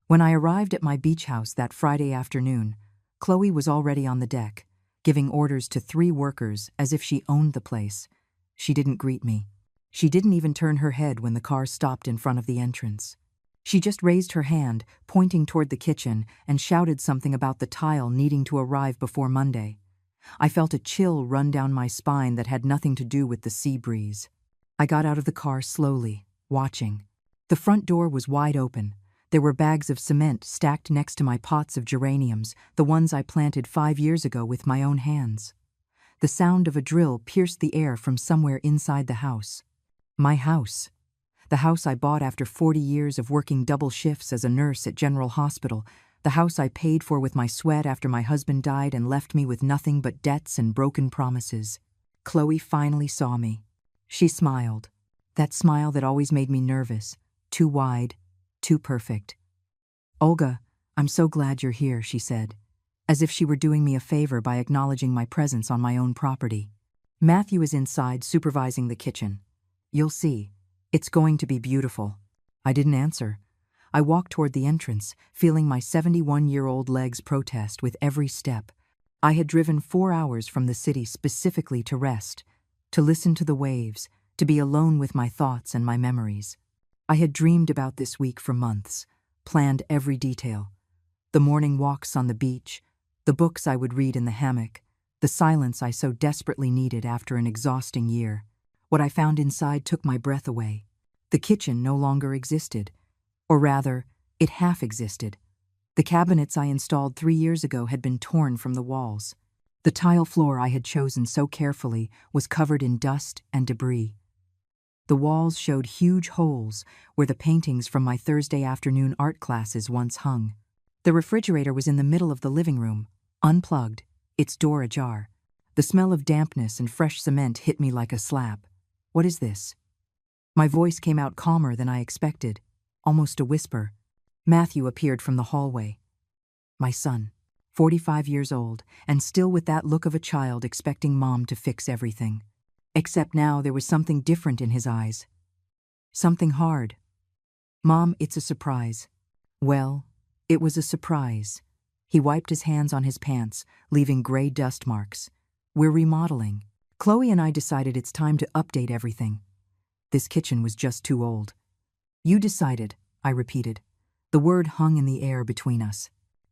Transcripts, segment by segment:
When I arrived at my beach house that Friday afternoon, Chloe was already on the deck, giving orders to 3 workers as if she owned the place. She didn't greet me. She didn't even turn her head when the car stopped in front of the entrance. She just raised her hand, pointing toward the kitchen, and shouted something about the tile needing to arrive before Monday. I felt a chill run down my spine that had nothing to do with the sea breeze. I got out of the car slowly, watching. The front door was wide open. There were bags of cement stacked next to my pots of geraniums, the ones I planted 5 years ago with my own hands. The sound of a drill pierced the air from somewhere inside the house. My house. The house I bought after 40 years of working double shifts as a nurse at General Hospital. The house I paid for with my sweat after my husband died and left me with nothing but debts and broken promises. Chloe finally saw me. She smiled. That smile that always made me nervous. Too wide. Too perfect. "Olga, I'm so glad you're here," she said, as if she were doing me a favor by acknowledging my presence on my own property. "Matthew is inside supervising the kitchen. You'll see. It's going to be beautiful." I didn't answer. I walked toward the entrance, feeling my 71-year-old legs protest with every step. I had driven 4 hours from the city specifically to rest, to listen to the waves, to be alone with my thoughts and my memories. I had dreamed about this week for months, planned every detail. The morning walks on the beach, the books I would read in the hammock, the silence I so desperately needed after an exhausting year. What I found inside took my breath away. The kitchen no longer existed. Or rather, it half existed. The cabinets I installed 3 years ago had been torn from the walls. The tile floor I had chosen so carefully was covered in dust and debris. The walls showed huge holes where the paintings from my Thursday afternoon art classes once hung. The refrigerator was in the middle of the living room, unplugged, its door ajar. The smell of dampness and fresh cement hit me like a slap. "What is this?" My voice came out calmer than I expected, almost a whisper. Matthew appeared from the hallway. My son, 45 years old, and still with that look of a child expecting Mom to fix everything. Except now there was something different in his eyes. Something hard. "Mom, it's a surprise." Well, it was a surprise. He wiped his hands on his pants, leaving gray dust marks. "We're remodeling. Chloe and I decided it's time to update everything. This kitchen was just too old." "You decided," I repeated. The word hung in the air between us.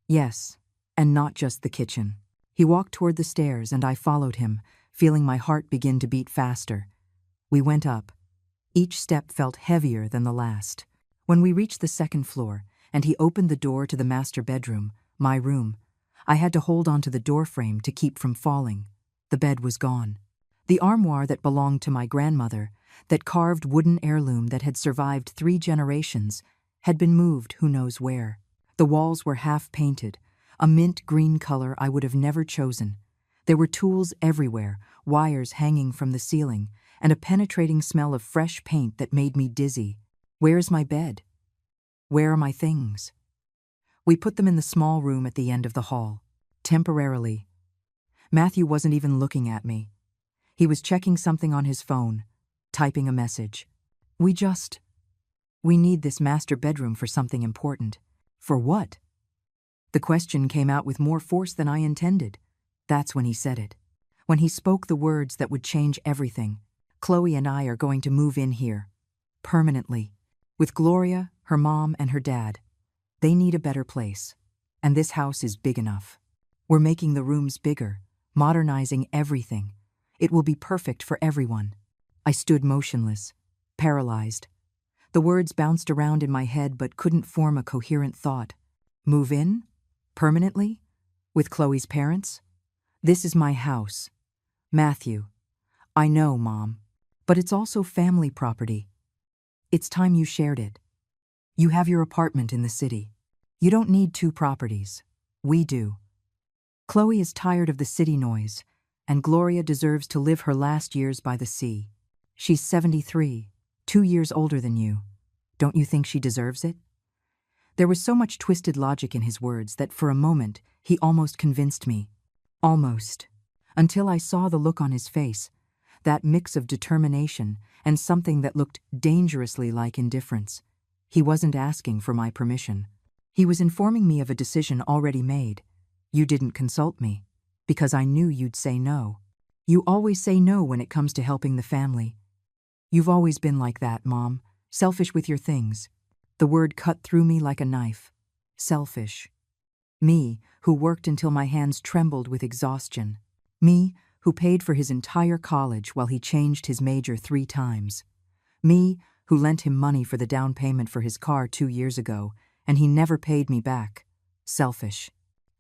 "Yes, and not just the kitchen." He walked toward the stairs and I followed him, feeling my heart begin to beat faster. We went up. Each step felt heavier than the last. When we reached the 2nd floor, and he opened the door to the master bedroom, my room, I had to hold onto the doorframe to keep from falling. The bed was gone. The armoire that belonged to my grandmother, that carved wooden heirloom that had survived 3 generations, had been moved who knows where. The walls were half painted, a mint green color I would have never chosen. There were tools everywhere, wires hanging from the ceiling, and a penetrating smell of fresh paint that made me dizzy. Where's my bed? Where are my things? We put them in the small room at the end of the hall, temporarily. Matthew wasn't even looking at me. He was checking something on his phone, typing a message. We need this master bedroom for something important." "For what?" The question came out with more force than I intended. That's when he said it. When he spoke the words that would change everything. "Chloe and I are going to move in here. Permanently. With Gloria, her mom, and her dad. They need a better place. And this house is big enough. We're making the rooms bigger, modernizing everything. It will be perfect for everyone." I stood motionless, paralyzed. The words bounced around in my head but couldn't form a coherent thought. Move in? Permanently? With Chloe's parents? This is my house. Matthew. I know, Mom, but it's also family property. It's time you shared it. You have your apartment in the city. You don't need 2 properties. We do. Chloe is tired of the city noise, and Gloria deserves to live her last years by the sea. She's 73, 2 years older than you. Don't you think she deserves it? There was so much twisted logic in his words that for a moment he almost convinced me. Almost. Until I saw the look on his face, that mix of determination and something that looked dangerously like indifference. He wasn't asking for my permission. He was informing me of a decision already made. You didn't consult me, because I knew you'd say no. You always say no when it comes to helping the family. You've always been like that, Mom, selfish with your things. The word cut through me like a knife. Selfish. Me, who worked until my hands trembled with exhaustion. Me, who paid for his entire college while he changed his major 3 times. Me, who lent him money for the down payment for his car 2 years ago, and he never paid me back. Selfish.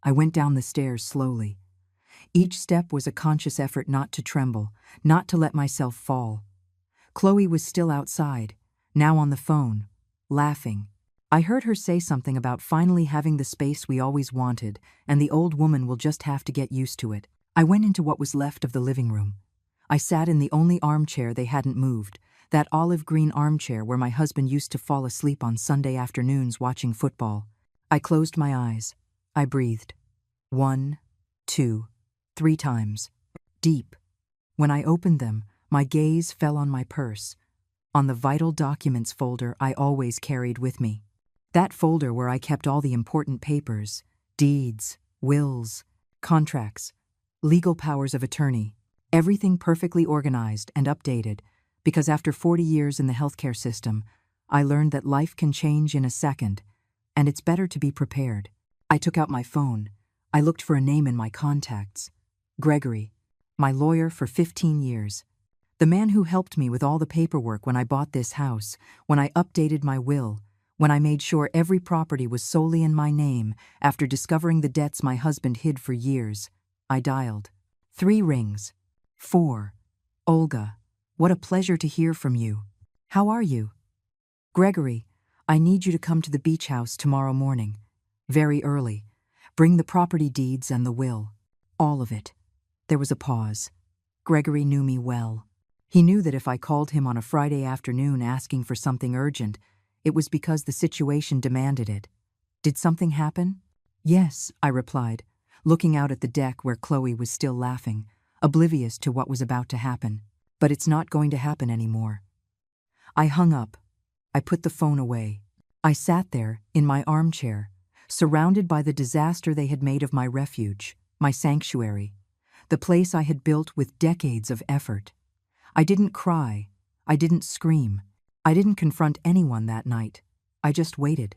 I went down the stairs slowly. Each step was a conscious effort not to tremble, not to let myself fall. Chloe was still outside, now on the phone, laughing. I heard her say something about finally having the space we always wanted, and the old woman will just have to get used to it. I went into what was left of the living room. I sat in the only armchair they hadn't moved, that olive green armchair where my husband used to fall asleep on Sunday afternoons watching football. I closed my eyes. I breathed. 1, 2, 3 times. Deep. When I opened them, my gaze fell on my purse, on the vital documents folder I always carried with me. That folder where I kept all the important papers, deeds, wills, contracts, legal powers of attorney, everything perfectly organized and updated, because after 40 years in the healthcare system, I learned that life can change in a second, and it's better to be prepared. I took out my phone. I looked for a name in my contacts. Gregory, my lawyer for 15 years. The man who helped me with all the paperwork when I bought this house, when I updated my will, when I made sure every property was solely in my name after discovering the debts my husband hid for years. I dialed. 3 rings. 4. Olga, what a pleasure to hear from you. How are you? Gregory, I need you to come to the beach house tomorrow morning. Very early. Bring the property deeds and the will. All of it. There was a pause. Gregory knew me well. He knew that if I called him on a Friday afternoon asking for something urgent, it was because the situation demanded it. Did something happen? Yes, I replied, looking out at the deck where Chloe was still laughing, oblivious to what was about to happen. But it's not going to happen anymore. I hung up. I put the phone away. I sat there, in my armchair, surrounded by the disaster they had made of my refuge, my sanctuary, the place I had built with decades of effort. I didn't cry. I didn't scream. I didn't confront anyone that night. I just waited.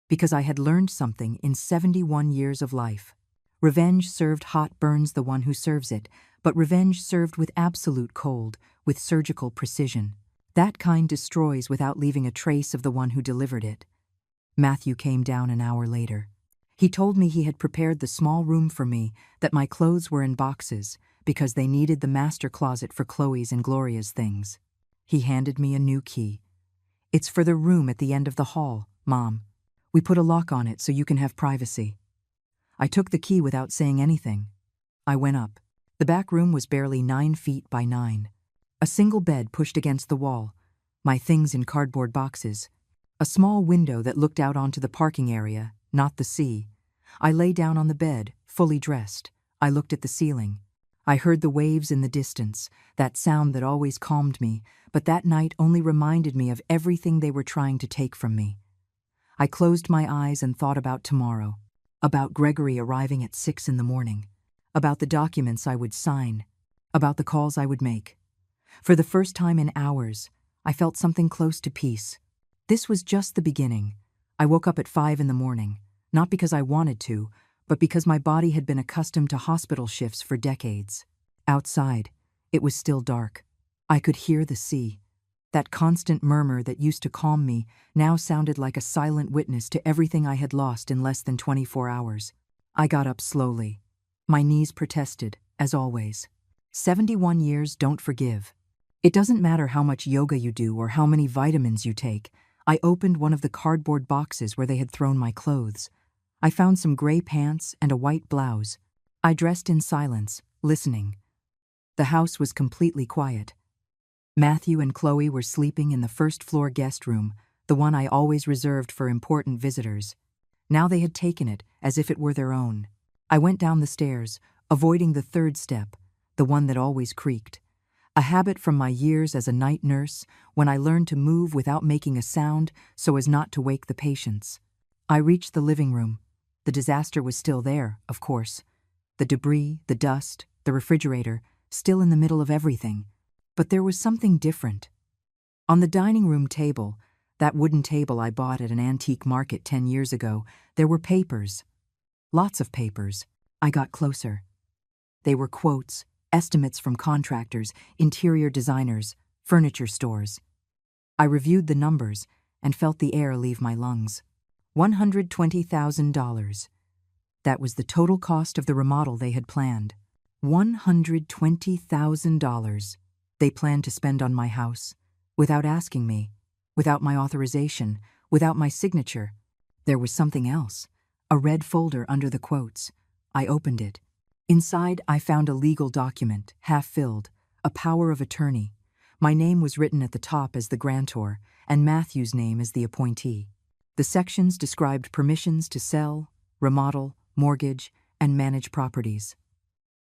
Because I had learned something in 71 years of life. Revenge served hot burns the one who serves it, but revenge served with absolute cold, with surgical precision. That kind destroys without leaving a trace of the one who delivered it. Matthew came down an hour later. He told me he had prepared the small room for me, that my clothes were in boxes, because they needed the master closet for Chloe's and Gloria's things. He handed me a new key. It's for the room at the end of the hall, Mom. We put a lock on it so you can have privacy. I took the key without saying anything. I went up. The back room was barely 9 feet by 9. A single bed pushed against the wall, my things in cardboard boxes. A small window that looked out onto the parking area, not the sea. I lay down on the bed, fully dressed. I looked at the ceiling. I heard the waves in the distance, that sound that always calmed me, but that night only reminded me of everything they were trying to take from me. I closed my eyes and thought about tomorrow, about Gregory arriving at 6 in the morning, about the documents I would sign, about the calls I would make. For the first time in hours, I felt something close to peace. This was just the beginning. I woke up at 5 in the morning, not because I wanted to, but because my body had been accustomed to hospital shifts for decades. Outside, it was still dark. I could hear the sea. That constant murmur that used to calm me now sounded like a silent witness to everything I had lost in less than 24 hours. I got up slowly. My knees protested, as always. 71 years don't forgive. It doesn't matter how much yoga you do or how many vitamins you take. I opened one of the cardboard boxes where they had thrown my clothes. I found some gray pants and a white blouse. I dressed in silence, listening. The house was completely quiet. Matthew and Chloe were sleeping in the first-floor guest room, the one I always reserved for important visitors. Now they had taken it as if it were their own. I went down the stairs, avoiding the 3rd step, the one that always creaked. A habit from my years as a night nurse, when I learned to move without making a sound so as not to wake the patients. I reached the living room. The disaster was still there, of course. The debris, the dust, the refrigerator, still in the middle of everything. But there was something different. On the dining room table, that wooden table I bought at an antique market 10 years ago, there were papers. Lots of papers. I got closer. They were quotes, estimates from contractors, interior designers, furniture stores. I reviewed the numbers and felt the air leave my lungs. $120,000. That was the total cost of the remodel they had planned. $120,000 they planned to spend on my house, without asking me, without my authorization, without my signature. There was something else, a red folder under the quotes. I opened it. Inside, I found a legal document, half-filled, a power of attorney. My name was written at the top as the grantor, and Matthew's name as the appointee. The sections described permissions to sell, remodel, mortgage, and manage properties.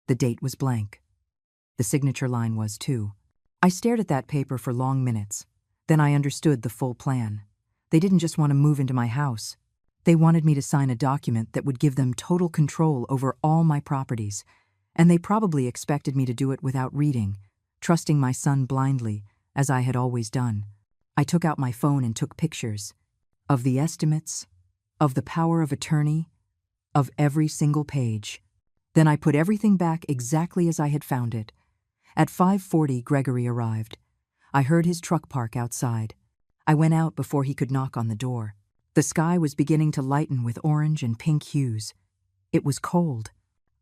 The date was blank. The signature line was, too. I stared at that paper for long minutes. Then I understood the full plan. They didn't just want to move into my house. They wanted me to sign a document that would give them total control over all my properties, and they probably expected me to do it without reading, trusting my son blindly, as I had always done. I took out my phone and took pictures of the estimates, of the power of attorney, of every single page. Then I put everything back exactly as I had found it. At 5:40, Gregory arrived. I heard his truck park outside. I went out before he could knock on the door. The sky was beginning to lighten with orange and pink hues. It was cold.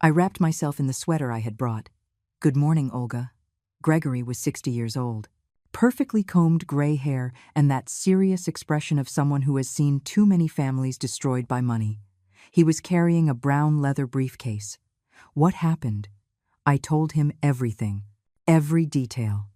I wrapped myself in the sweater I had brought. "Good morning, Olga." Gregory was 60 years old. Perfectly combed gray hair and that serious expression of someone who has seen too many families destroyed by money. He was carrying a brown leather briefcase. What happened? I told him everything, every detail.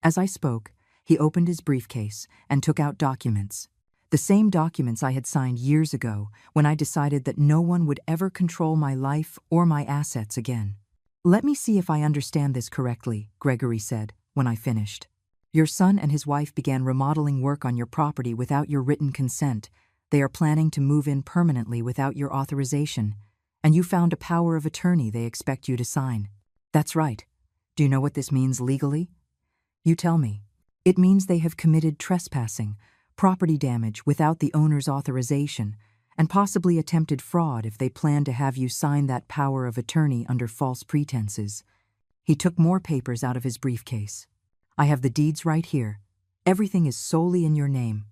As I spoke, he opened his briefcase and took out documents. The same documents I had signed years ago when I decided that no one would ever control my life or my assets again. "Let me see if I understand this correctly," Gregory said when I finished. "Your son and his wife began remodeling work on your property without your written consent. They are planning to move in permanently without your authorization, and you found a power of attorney they expect you to sign." "That's right. Do you know what this means legally?" "You tell me." "It means they have committed trespassing, property damage without the owner's authorization, and possibly attempted fraud if they plan to have you sign that power of attorney under false pretenses." He took more papers out of his briefcase. "I have the deeds right here. Everything is solely in your name.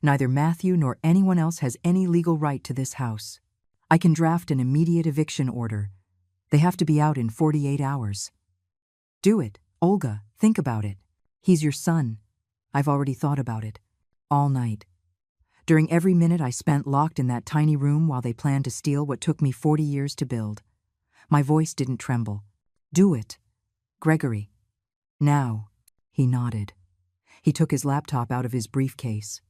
Neither Matthew nor anyone else has any legal right to this house. I can draft an immediate eviction order. They have to be out in 48 hours. Do it, Olga, think about it. He's your son. I've already thought about it. All night. During every minute I spent locked in that tiny room while they planned to steal what took me 40 years to build. My voice didn't tremble. Do it, Gregory. Now." He nodded. He took his laptop out of his briefcase.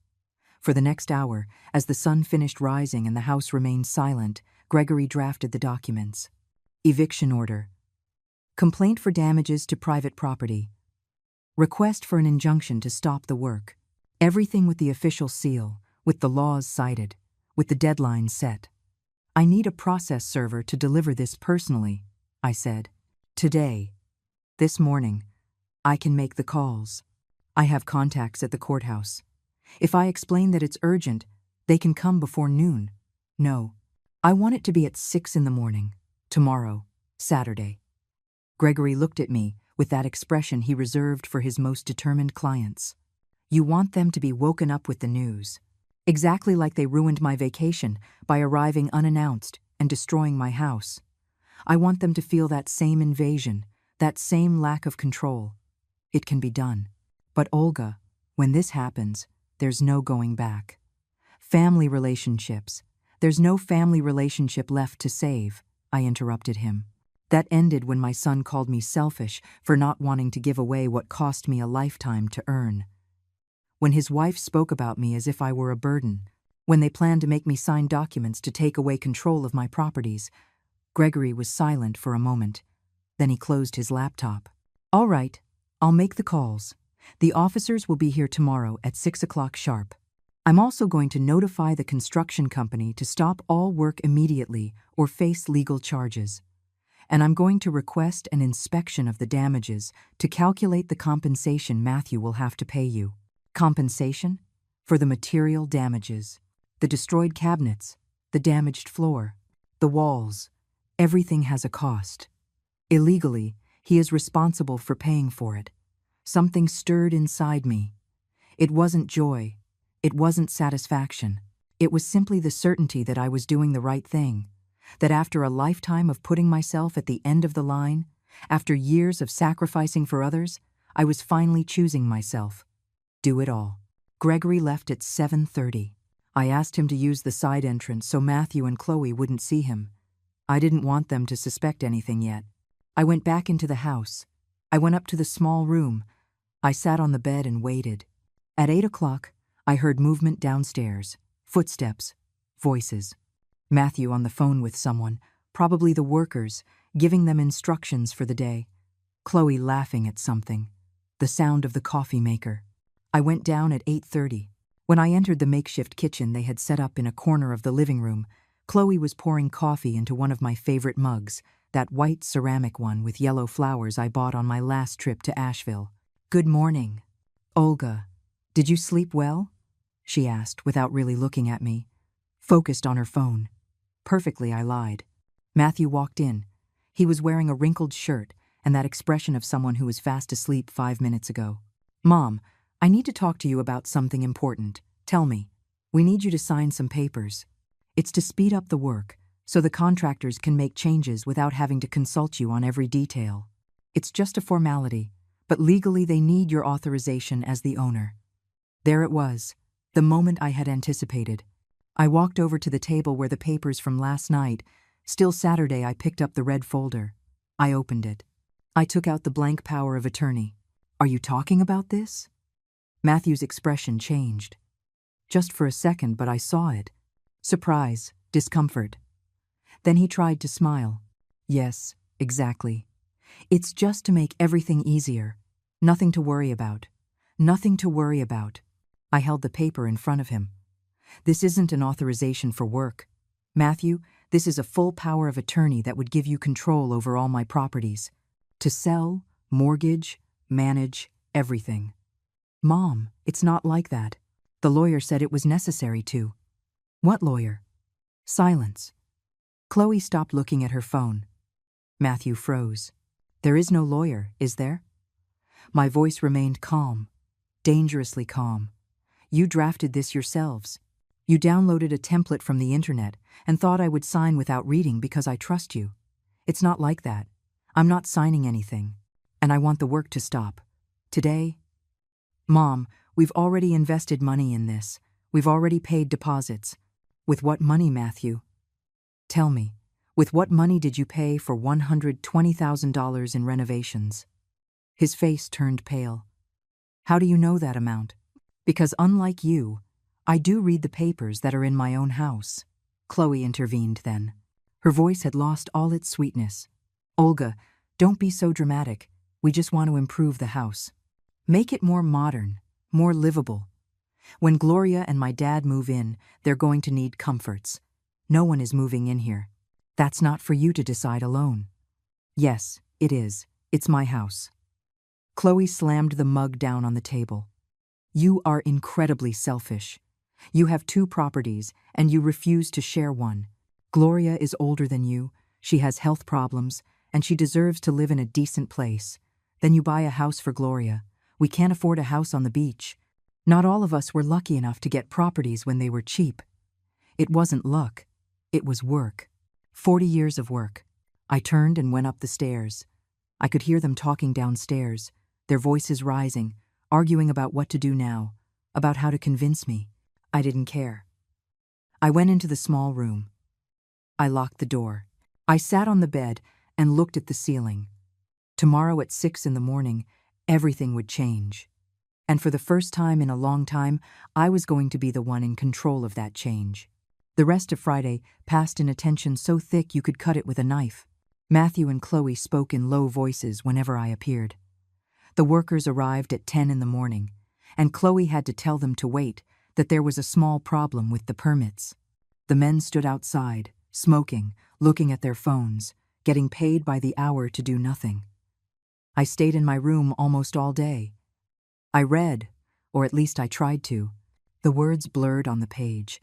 For the next hour, as the sun finished rising and the house remained silent, Gregory drafted the documents. Eviction order. Complaint for damages to private property. Request for an injunction to stop the work. Everything with the official seal, with the laws cited, with the deadline set. "I need a process server to deliver this personally," I said. "Today. This morning. I can make the calls. I have contacts at the courthouse. If I explain that it's urgent, they can come before noon. No, I want it to be at 6 in the morning, tomorrow, Saturday." Gregory looked at me with that expression he reserved for his most determined clients. "You want them to be woken up with the news. Exactly like they ruined my vacation by arriving unannounced and destroying my house. I want them to feel that same invasion, that same lack of control. It can be done. But Olga, when this happens, there's no going back. Family relationships. There's no family relationship left to save," I interrupted him. "That ended when my son called me selfish for not wanting to give away what cost me a lifetime to earn. When his wife spoke about me as if I were a burden. When they planned to make me sign documents to take away control of my properties." Gregory was silent for a moment. Then he closed his laptop. "All right, I'll make the calls. The officers will be here tomorrow at 6 o'clock sharp. I'm also going to notify the construction company to stop all work immediately or face legal charges. And I'm going to request an inspection of the damages to calculate the compensation Matthew will have to pay you. Compensation? For the material damages. The destroyed cabinets, the damaged floor, the walls. Everything has a cost. Illegally, he is responsible for paying for it. Something stirred inside me. It wasn't joy. It wasn't satisfaction. It was simply the certainty that I was doing the right thing. That after a lifetime of putting myself at the end of the line, after years of sacrificing for others, I was finally choosing myself. Do it all. Gregory left at 7:30. I asked him to use the side entrance so Matthew and Chloe wouldn't see him. I didn't want them to suspect anything yet. I went back into the house. I went up to the small room. I sat on the bed and waited. At 8 o'clock, I heard movement downstairs, footsteps, voices. Matthew on the phone with someone, probably the workers, giving them instructions for the day. Chloe laughing at something. The sound of the coffee maker. I went down at 8:30. When I entered the makeshift kitchen they had set up in a corner of the living room, Chloe was pouring coffee into one of my favorite mugs, that white ceramic one with yellow flowers I bought on my last trip to Asheville. "Good morning. Olga, did you sleep well?" she asked without really looking at me. Focused on her phone. Perfectly, I lied. Matthew walked in. He was wearing a wrinkled shirt and that expression of someone who was fast asleep 5 minutes ago. "Mom, I need to talk to you about something important. Tell me. We need you to sign some papers. It's to speed up the work, so the contractors can make changes without having to consult you on every detail. It's just a formality, but legally they need your authorization as the owner." There it was, the moment I had anticipated. I walked over to the table where the papers from last night, still Saturday. I picked up the red folder. I opened it. I took out the blank power of attorney. "Are you talking about this?" Matthew's expression changed. Just for a second, but I saw it. Surprise, discomfort. Then he tried to smile. "Yes, exactly. It's just to make everything easier. Nothing to worry about. Nothing to worry about." I held the paper in front of him. "This isn't an authorization for work. Matthew, this is a full power of attorney that would give you control over all my properties. To sell, mortgage, manage, everything." "Mom, it's not like that. The lawyer said it was necessary to." "What lawyer?" Silence. Chloe stopped looking at her phone. Matthew froze. "There is no lawyer, is there?" My voice remained calm, dangerously calm. "You drafted this yourselves. You downloaded a template from the internet and thought I would sign without reading because I trust you. It's not like that. I'm not signing anything. And I want the work to stop. Today." "Mom, we've already invested money in this. We've already paid deposits." "With what money, Matthew?" "Tell me, with what money did you pay for $120,000 in renovations?" His face turned pale. "How do you know that amount?" "Because unlike you, I do read the papers that are in my own house." Chloe intervened then. Her voice had lost all its sweetness. "Olga, don't be so dramatic. We just want to improve the house. Make it more modern, more livable. When Gloria and my dad move in, they're going to need comforts. No one is moving in here. That's not for you to decide alone." "Yes, it is. It's my house." Chloe slammed the mug down on the table. "You are incredibly selfish. You have 2 properties, and you refuse to share one. Gloria is older than you, she has health problems, and she deserves to live in a decent place. Then you buy a house for Gloria. We can't afford a house on the beach. Not all of us were lucky enough to get properties when they were cheap. It wasn't luck. It was work. 40 years of work." I turned and went up the stairs. I could hear them talking downstairs, their voices rising, arguing about what to do now, about how to convince me. I didn't care. I went into the small room. I locked the door. I sat on the bed and looked at the ceiling. Tomorrow at 6 in the morning, everything would change. And for the first time in a long time, I was going to be the one in control of that change. The rest of Friday passed in a tension so thick you could cut it with a knife. Matthew and Chloe spoke in low voices whenever I appeared. The workers arrived at 10 in the morning, and Chloe had to tell them to wait, that there was a small problem with the permits. The men stood outside, smoking, looking at their phones, getting paid by the hour to do nothing. I stayed in my room almost all day. I read, or at least I tried to. The words blurred on the page.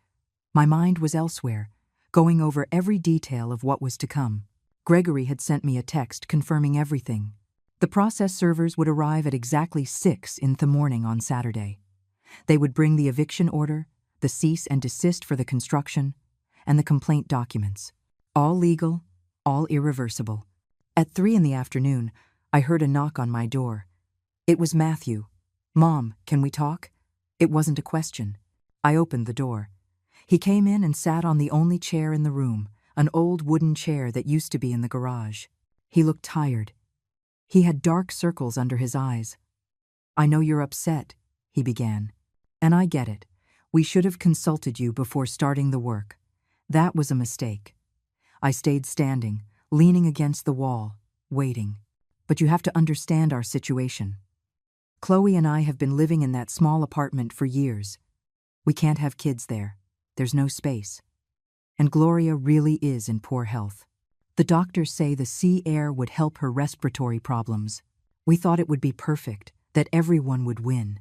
My mind was elsewhere, going over every detail of what was to come. Gregory had sent me a text confirming everything. The process servers would arrive at exactly 6 in the morning on Saturday. They would bring the eviction order, the cease and desist for the construction, and the complaint documents. All legal, all irreversible. At 3 in the afternoon, I heard a knock on my door. It was Matthew. "Mom, can we talk?" It wasn't a question. I opened the door. He came in and sat on the only chair in the room, an old wooden chair that used to be in the garage. He looked tired. He had dark circles under his eyes. "I know you're upset," he began. "And I get it. We should have consulted you before starting the work. That was a mistake." I stayed standing, leaning against the wall, waiting. "But you have to understand our situation. Chloe and I have been living in that small apartment for years. We can't have kids there. There's no space. And Gloria really is in poor health. The doctors say the sea air would help her respiratory problems. We thought it would be perfect, that everyone would win."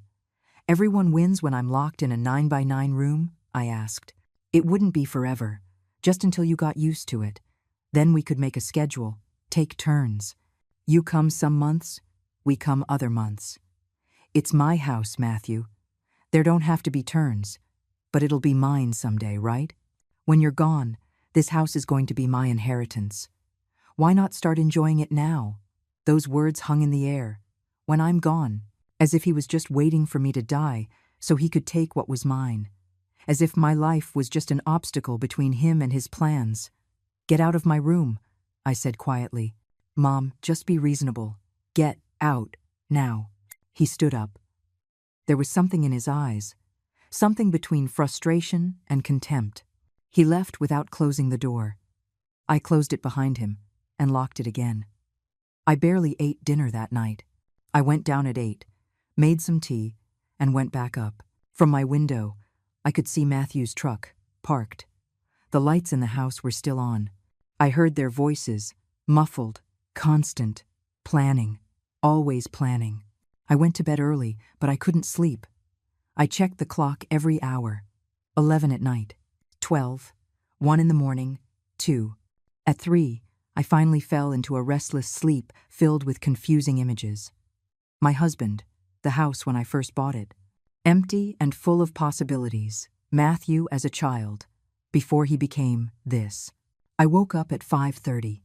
"Everyone wins when I'm locked in a 9x9 room?" I asked. "It wouldn't be forever, just until you got used to it. Then we could make a schedule, take turns. You come some months, we come other months. It's my house, Matthew. There don't have to be turns, but it'll be mine someday, right? When you're gone, this house is going to be my inheritance. Why not start enjoying it now?" Those words hung in the air. When I'm gone, as if he was just waiting for me to die so he could take what was mine. As if my life was just an obstacle between him and his plans. "Get out of my room," I said quietly. "Mom, just be reasonable. Get out, now." He stood up. There was something in his eyes, something between frustration and contempt. He left without closing the door. I closed it behind him and locked it again. I barely ate dinner that night. I went down at 8, made some tea, and went back up. From my window, I could see Matthew's truck, parked. The lights in the house were still on. I heard their voices, muffled, constant, planning, always planning. I went to bed early, but I couldn't sleep. I checked the clock every hour. 11 at night, 12, 1 in the morning, 2. At 3, I finally fell into a restless sleep filled with confusing images. My husband, the house when I first bought it. Empty and full of possibilities. Matthew as a child, before he became this. I woke up at 5:30.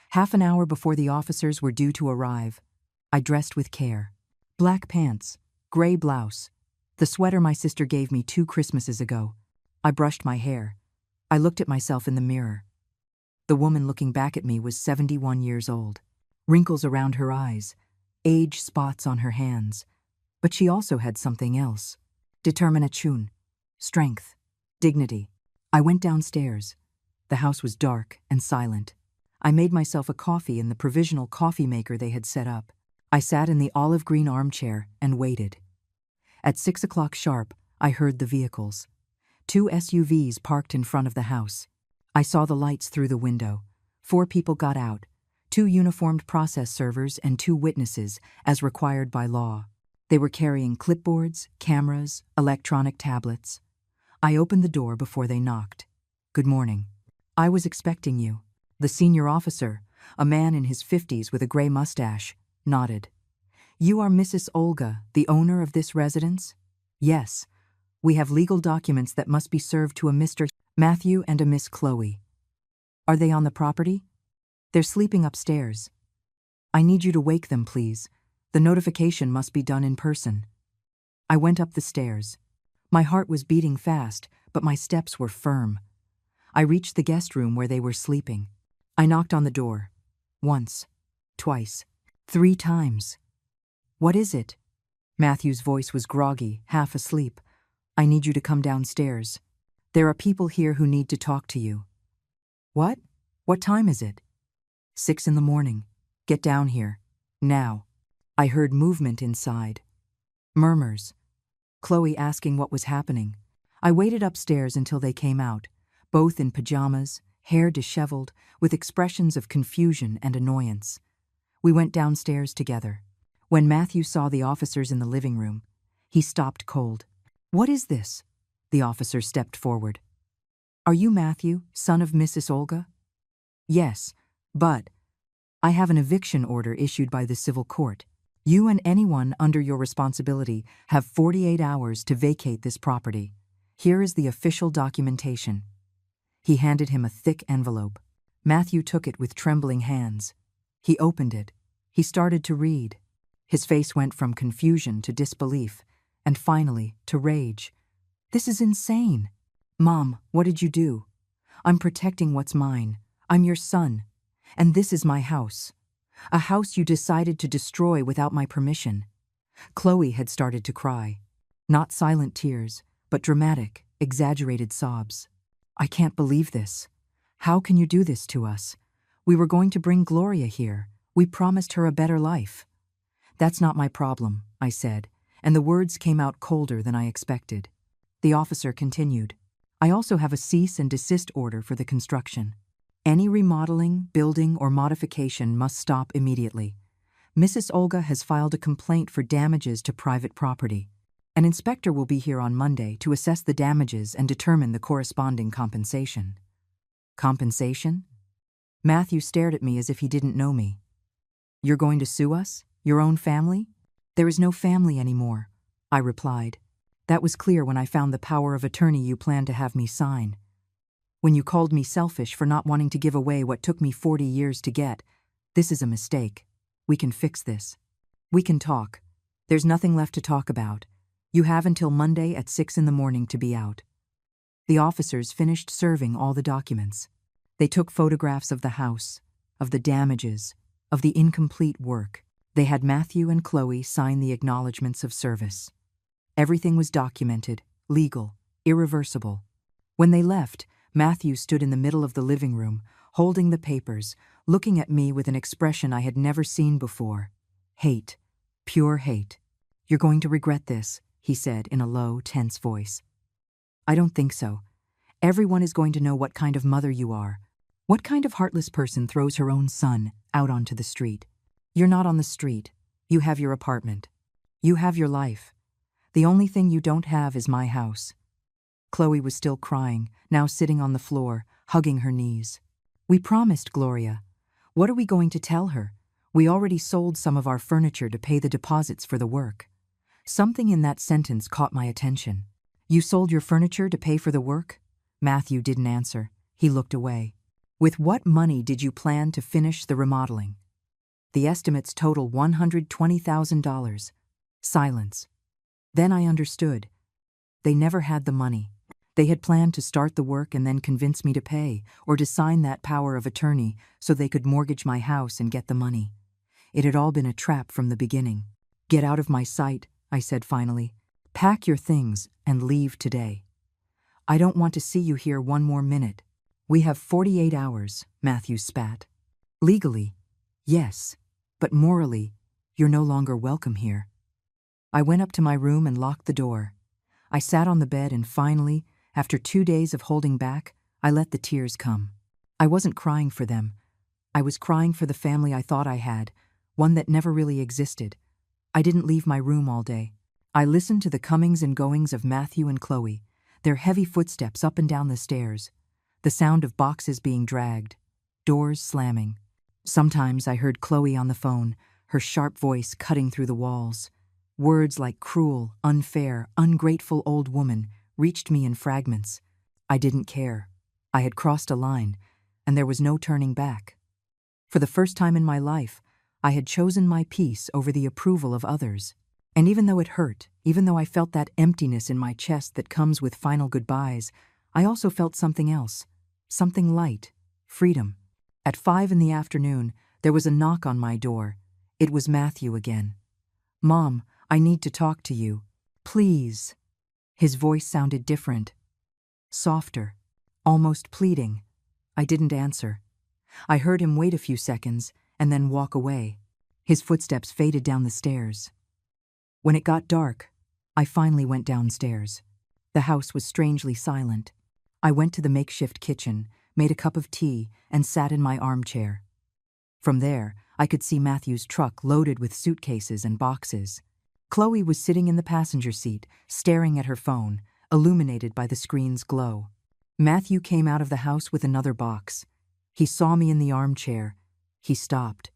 Half an hour before the officers were due to arrive. I dressed with care. Black pants, gray blouse, the sweater my sister gave me 2 Christmases ago. I brushed my hair. I looked at myself in the mirror. The woman looking back at me was 71 years old. Wrinkles around her eyes, age spots on her hands. But she also had something else. Determination, strength, dignity. I went downstairs. The house was dark and silent. I made myself a coffee in the provisional coffee maker they had set up. I sat in the olive green armchair and waited. At 6 o'clock sharp, I heard the vehicles. 2 SUVs parked in front of the house. I saw the lights through the window. 4 people got out, 2 uniformed process servers and 2 witnesses, as required by law. They were carrying clipboards, cameras, electronic tablets. I opened the door before they knocked. "Good morning. I was expecting you." The senior officer, a man in his 50s with a gray mustache, nodded. "You are Mrs. Olga, the owner of this residence?" "Yes. We have legal documents that must be served to a Mr. Matthew and a Miss Chloe." "Are they on the property?" "They're sleeping upstairs." "I need you to wake them, please. The notification must be done in person." I went up the stairs. My heart was beating fast, but my steps were firm. I reached the guest room where they were sleeping. I knocked on the door. Once, twice, 3 times. "What is it?" Matthew's voice was groggy, half asleep. "I need you to come downstairs. There are people here who need to talk to you." "What? What time is it?" 6 in the morning. "Get down here. Now." I heard movement inside. Murmurs. Chloe asking what was happening. I waited upstairs until they came out, both in pajamas, hair disheveled, with expressions of confusion and annoyance. We went downstairs together. When Matthew saw the officers in the living room, he stopped cold. "What is this?" The officer stepped forward. "Are you Matthew, son of Mrs. Olga?" "Yes, but I have an eviction order issued by the civil court. You and anyone under your responsibility have 48 hours to vacate this property. Here is the official documentation." He handed him a thick envelope. Matthew took it with trembling hands. He opened it. He started to read. His face went from confusion to disbelief, and finally to rage. "This is insane. Mom, what did you do? I'm protecting what's mine. I'm your son. And this is my house. A house you decided to destroy without my permission." Chloe had started to cry. Not silent tears, but dramatic, exaggerated sobs. "I can't believe this. How can you do this to us? We were going to bring Gloria here. We promised her a better life." "That's not my problem," I said, and the words came out colder than I expected. The officer continued. "I also have a cease and desist order for the construction. Any remodeling, building, or modification must stop immediately. Mrs. Olga has filed a complaint for damages to private property. An inspector will be here on Monday to assess the damages and determine the corresponding compensation." "Compensation?" Matthew stared at me as if he didn't know me. "You're going to sue us? Your own family?" "There is no family anymore," I replied. "That was clear when I found the power of attorney you planned to have me sign. When you called me selfish for not wanting to give away what took me 40 years to get, this is a mistake. We can fix this. We can talk. There's nothing left to talk about. You have until Monday at 6 in the morning to be out." The officers finished serving all the documents. They took photographs of the house, of the damages, of the incomplete work. They had Matthew and Chloe sign the acknowledgments of service. Everything was documented, legal, irreversible. When they left, Matthew stood in the middle of the living room, holding the papers, looking at me with an expression I had never seen before. Hate. Pure hate. "You're going to regret this," he said in a low, tense voice. "I don't think so. Everyone is going to know what kind of mother you are. What kind of heartless person throws her own son out onto the street? You're not on the street. You have your apartment. You have your life. The only thing you don't have is my house." Chloe was still crying, now sitting on the floor, hugging her knees. "We promised Gloria. What are we going to tell her? We already sold some of our furniture to pay the deposits for the work." Something in that sentence caught my attention. "You sold your furniture to pay for the work?" Matthew didn't answer. He looked away. "With what money did you plan to finish the remodeling?" "The estimates total $120,000. Silence. Then I understood. They never had the money. They had planned to start the work and then convince me to pay, or to sign that power of attorney so they could mortgage my house and get the money. It had all been a trap from the beginning. "Get out of my sight," I said finally. "Pack your things and leave today. I don't want to see you here one more minute." "We have 48 hours, Matthew spat. "Legally, yes, but morally, you're no longer welcome here." I went up to my room and locked the door. I sat on the bed and finally, after 2 days of holding back, I let the tears come. I wasn't crying for them. I was crying for the family I thought I had, one that never really existed. I didn't leave my room all day. I listened to the comings and goings of Matthew and Chloe, their heavy footsteps up and down the stairs, the sound of boxes being dragged, doors slamming. Sometimes I heard Chloe on the phone, her sharp voice cutting through the walls. Words like cruel, unfair, ungrateful old woman reached me in fragments. I didn't care. I had crossed a line, and there was no turning back. For the first time in my life, I had chosen my peace over the approval of others. And even though it hurt, even though I felt that emptiness in my chest that comes with final goodbyes, I also felt something else, something light, freedom. At 5 in the afternoon, there was a knock on my door. It was Matthew again. "Mom, I need to talk to you. Please." His voice sounded different, softer, almost pleading. I didn't answer. I heard him wait a few seconds and then walk away. His footsteps faded down the stairs. When it got dark, I finally went downstairs. The house was strangely silent. I went to the makeshift kitchen, made a cup of tea, and sat in my armchair. From there, I could see Matthew's truck loaded with suitcases and boxes. Chloe was sitting in the passenger seat, staring at her phone, illuminated by the screen's glow. Matthew came out of the house with another box. He saw me in the armchair. He stopped.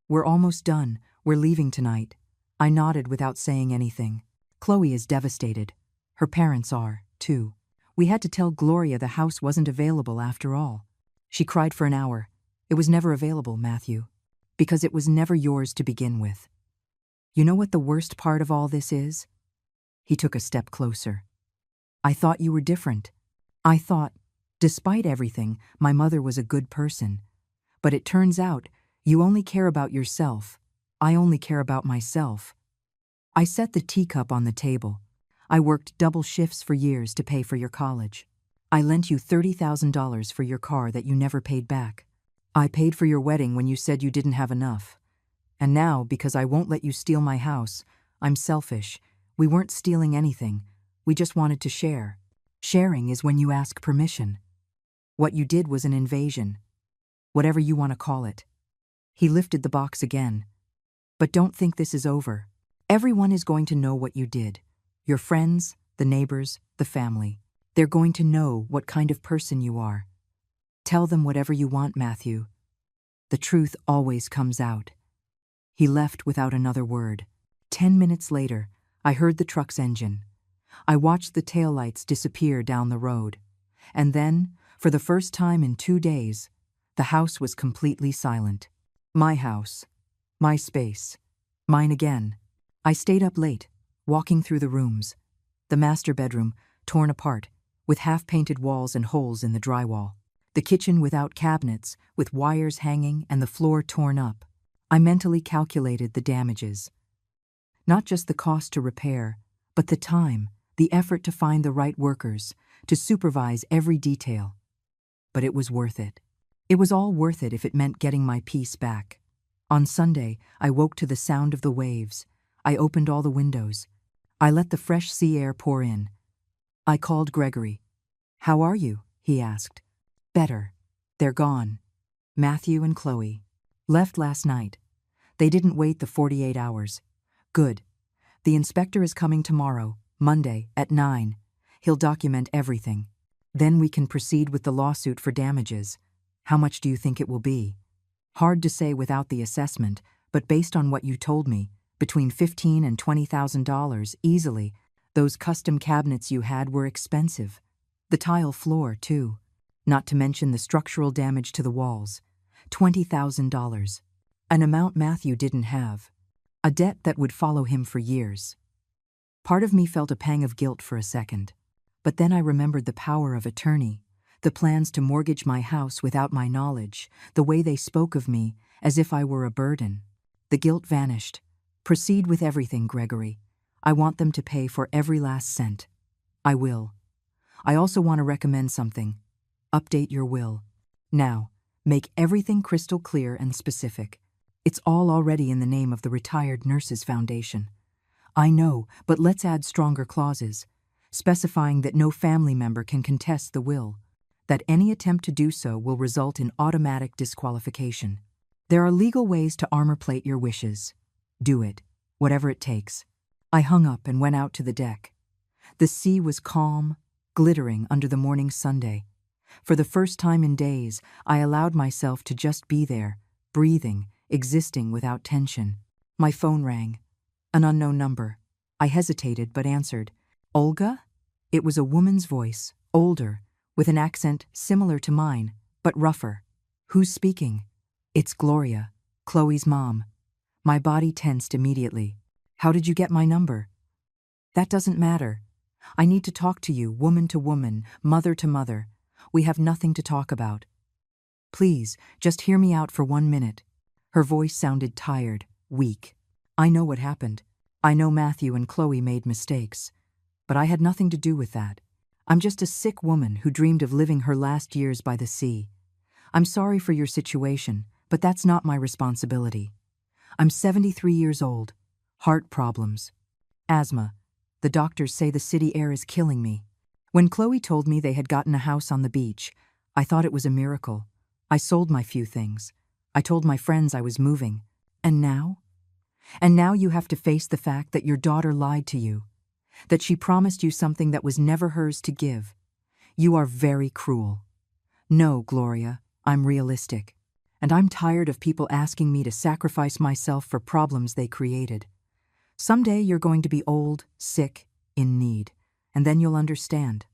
"We're almost done. We're leaving tonight." I nodded without saying anything. Chloe is devastated. Her parents are, too. We had to tell Gloria the house wasn't available after all. She cried for an hour. "It was never available, Matthew. Because it was never yours to begin with." You know what the worst part of all this is? He took a step closer. "I thought you were different. I thought, despite everything, my mother was a good person. But it turns out, you only care about yourself. I only care about myself." I set the teacup on the table. "I worked double shifts for years to pay for your college. I lent you $30,000 for your car that you never paid back. I paid for your wedding when you said you didn't have enough. And now, because I won't let you steal my house, I'm selfish. We weren't stealing anything. We just wanted to share. Sharing is when you ask permission. What you did was an invasion. Whatever you want to call it." He lifted the box again. "But don't think this is over. Everyone is going to know what you did. Your friends, the neighbors, the family. They're going to know what kind of person you are. Tell them whatever you want, Matthew. The truth always comes out." He left without another word. 10 minutes later, I heard the truck's engine. I watched the taillights disappear down the road. And then, for the first time in 2 days, the house was completely silent. My house. My space. Mine again. I stayed up late, walking through the rooms. The master bedroom, torn apart, with half-painted walls and holes in the drywall. The kitchen without cabinets, with wires hanging and the floor torn up. I mentally calculated the damages. Not just the cost to repair, but the time, the effort to find the right workers, to supervise every detail. But it was worth it. It was all worth it if it meant getting my peace back. On Sunday, I woke to the sound of the waves. I opened all the windows. I let the fresh sea air pour in. I called Gregory. "How are you?" he asked. "Better. They're gone. Matthew and Chloe. Left last night. They didn't wait the 48 hours. Good. The inspector is coming tomorrow, Monday, at 9. He'll document everything. Then we can proceed with the lawsuit for damages. How much do you think it will be?" Hard to say without the assessment, but based on what you told me, between $15,000 and $20,000 easily. Those custom cabinets you had were expensive. The tile floor, too. Not to mention the structural damage to the walls. $20,000. An amount Matthew didn't have. A debt that would follow him for years. Part of me felt a pang of guilt for a second. But then I remembered the power of attorney, the plans to mortgage my house without my knowledge, the way they spoke of me, as if I were a burden. The guilt vanished. "Proceed with everything, Gregory. I want them to pay for every last cent." "I will. I also want to recommend something. Update your will. Now, make everything crystal clear and specific. It's all already in the name of the Retired Nurses Foundation." "I know, but let's add stronger clauses, specifying that no family member can contest the will, that any attempt to do so will result in automatic disqualification. There are legal ways to armor plate your wishes. Do it, whatever it takes." I hung up and went out to the deck. The sea was calm, glittering under the morning Sunday. For the first time in days, I allowed myself to just be there, breathing, existing without tension. My phone rang. An unknown number. I hesitated but answered. "Olga?" It was a woman's voice, older, with an accent similar to mine, but rougher. "Who's speaking?" "It's Gloria, Chloe's mom." My body tensed immediately. "How did you get my number?" "That doesn't matter. I need to talk to you, woman to woman, mother to mother. We have nothing to talk about. Please, just hear me out for 1 minute." Her voice sounded tired, weak. "I know what happened. I know Matthew and Chloe made mistakes. But I had nothing to do with that. I'm just a sick woman who dreamed of living her last years by the sea. I'm sorry for your situation, but that's not my responsibility. I'm 73 years old. Heart problems. Asthma. The doctors say the city air is killing me. When Chloe told me they had gotten a house on the beach, I thought it was a miracle. I sold my few things. I told my friends I was moving. And now? And now you have to face the fact that your daughter lied to you, that she promised you something that was never hers to give. You are very cruel. No, Gloria, I'm realistic. And I'm tired of people asking me to sacrifice myself for problems they created. Someday you're going to be old, sick, in need, and then you'll understand.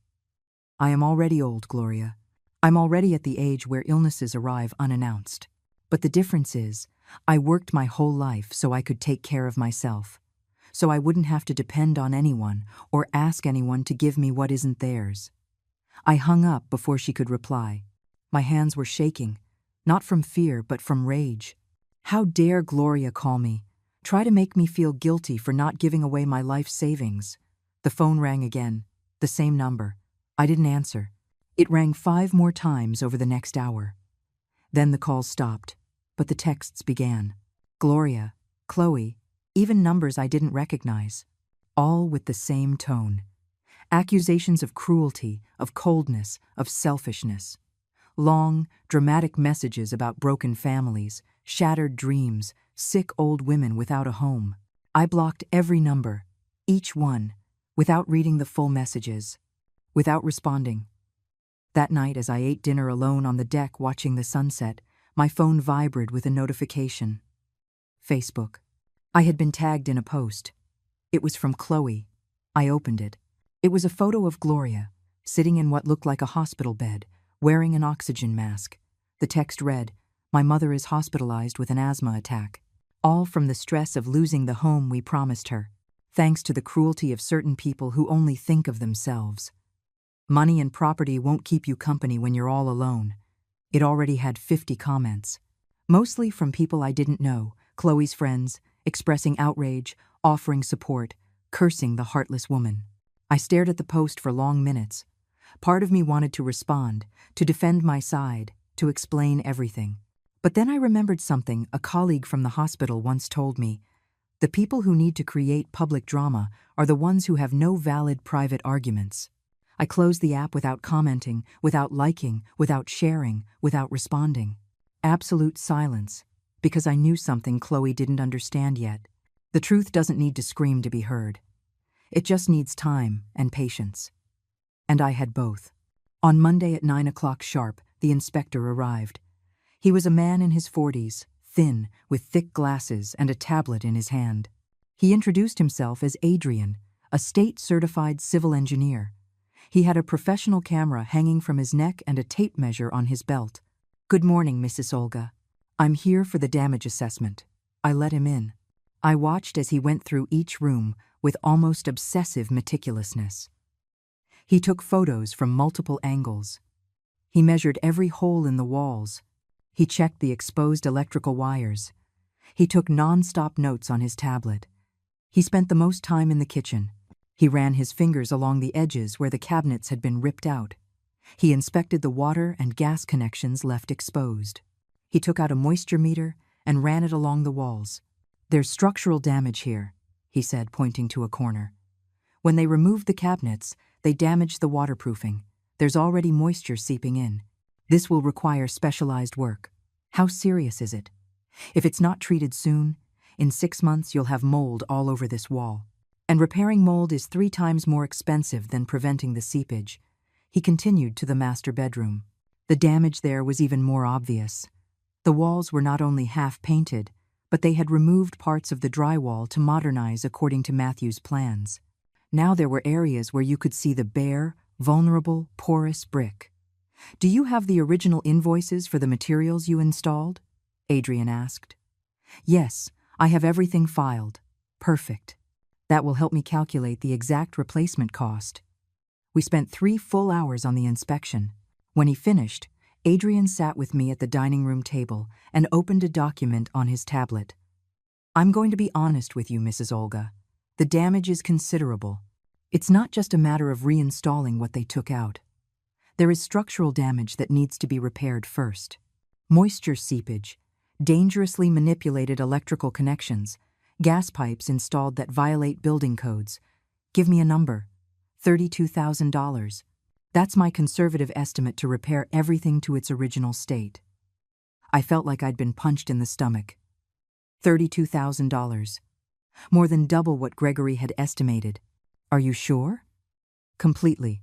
I am already old, Gloria. I'm already at the age where illnesses arrive unannounced. But the difference is, I worked my whole life so I could take care of myself, so I wouldn't have to depend on anyone or ask anyone to give me what isn't theirs. I hung up before she could reply. My hands were shaking, not from fear but from rage. How dare Gloria call me, try to make me feel guilty for not giving away my life savings. The phone rang again, the same number. I didn't answer. It rang 5 more times over the next hour. Then the calls stopped, but the texts began. Gloria, Chloe, even numbers I didn't recognize. All with the same tone. Accusations of cruelty, of coldness, of selfishness. Long, dramatic messages about broken families, shattered dreams, sick old women without a home. I blocked every number, each one, without reading the full messages, without responding. That night, as I ate dinner alone on the deck watching the sunset, my phone vibrated with a notification. Facebook. I had been tagged in a post. It was from Chloe. I opened it. It was a photo of Gloria, sitting in what looked like a hospital bed, wearing an oxygen mask. The text read, "My mother is hospitalized with an asthma attack. All from the stress of losing the home we promised her, thanks to the cruelty of certain people who only think of themselves. Money and property won't keep you company when you're all alone." It already had 50 comments, mostly from people I didn't know, Chloe's friends, expressing outrage, offering support, cursing the heartless woman. I stared at the post for long minutes. Part of me wanted to respond, to defend my side, to explain everything. But then I remembered something a colleague from the hospital once told me. The people who need to create public drama are the ones who have no valid private arguments. I closed the app without commenting, without liking, without sharing, without responding. Absolute silence, because I knew something Chloe didn't understand yet. The truth doesn't need to scream to be heard. It just needs time and patience. And I had both. On Monday at 9 o'clock sharp, the inspector arrived. He was a man in his 40s, thin, with thick glasses and a tablet in his hand. He introduced himself as Adrian, a state-certified civil engineer. He had a professional camera hanging from his neck and a tape measure on his belt. "Good morning, Mrs. Olga. I'm here for the damage assessment." I let him in. I watched as he went through each room with almost obsessive meticulousness. He took photos from multiple angles. He measured every hole in the walls. He checked the exposed electrical wires. He took non-stop notes on his tablet. He spent the most time in the kitchen. He ran his fingers along the edges where the cabinets had been ripped out. He inspected the water and gas connections left exposed. He took out a moisture meter and ran it along the walls. "There's structural damage here," he said, pointing to a corner. "When they removed the cabinets, they damaged the waterproofing. There's already moisture seeping in. This will require specialized work. How serious is it? If it's not treated soon, in 6 months you'll have mold all over this wall. And repairing mold is 3 times more expensive than preventing the seepage." He continued to the master bedroom. The damage there was even more obvious. The walls were not only half painted, but they had removed parts of the drywall to modernize according to Matthew's plans. Now there were areas where you could see the bare, vulnerable, porous brick. "Do you have the original invoices for the materials you installed?" Adrian asked. "Yes, I have everything filed." "Perfect. That will help me calculate the exact replacement cost." We spent 3 full hours on the inspection. When he finished, Adrian sat with me at the dining room table and opened a document on his tablet. "I'm going to be honest with you, Mrs. Olga. The damage is considerable. It's not just a matter of reinstalling what they took out. There is structural damage that needs to be repaired first. Moisture seepage, dangerously manipulated electrical connections, gas pipes installed that violate building codes. Give me a number. $32,000. That's my conservative estimate to repair everything to its original state. I felt like I'd been punched in the stomach. $32,000. More than double what Gregory had estimated. Are you sure? Completely.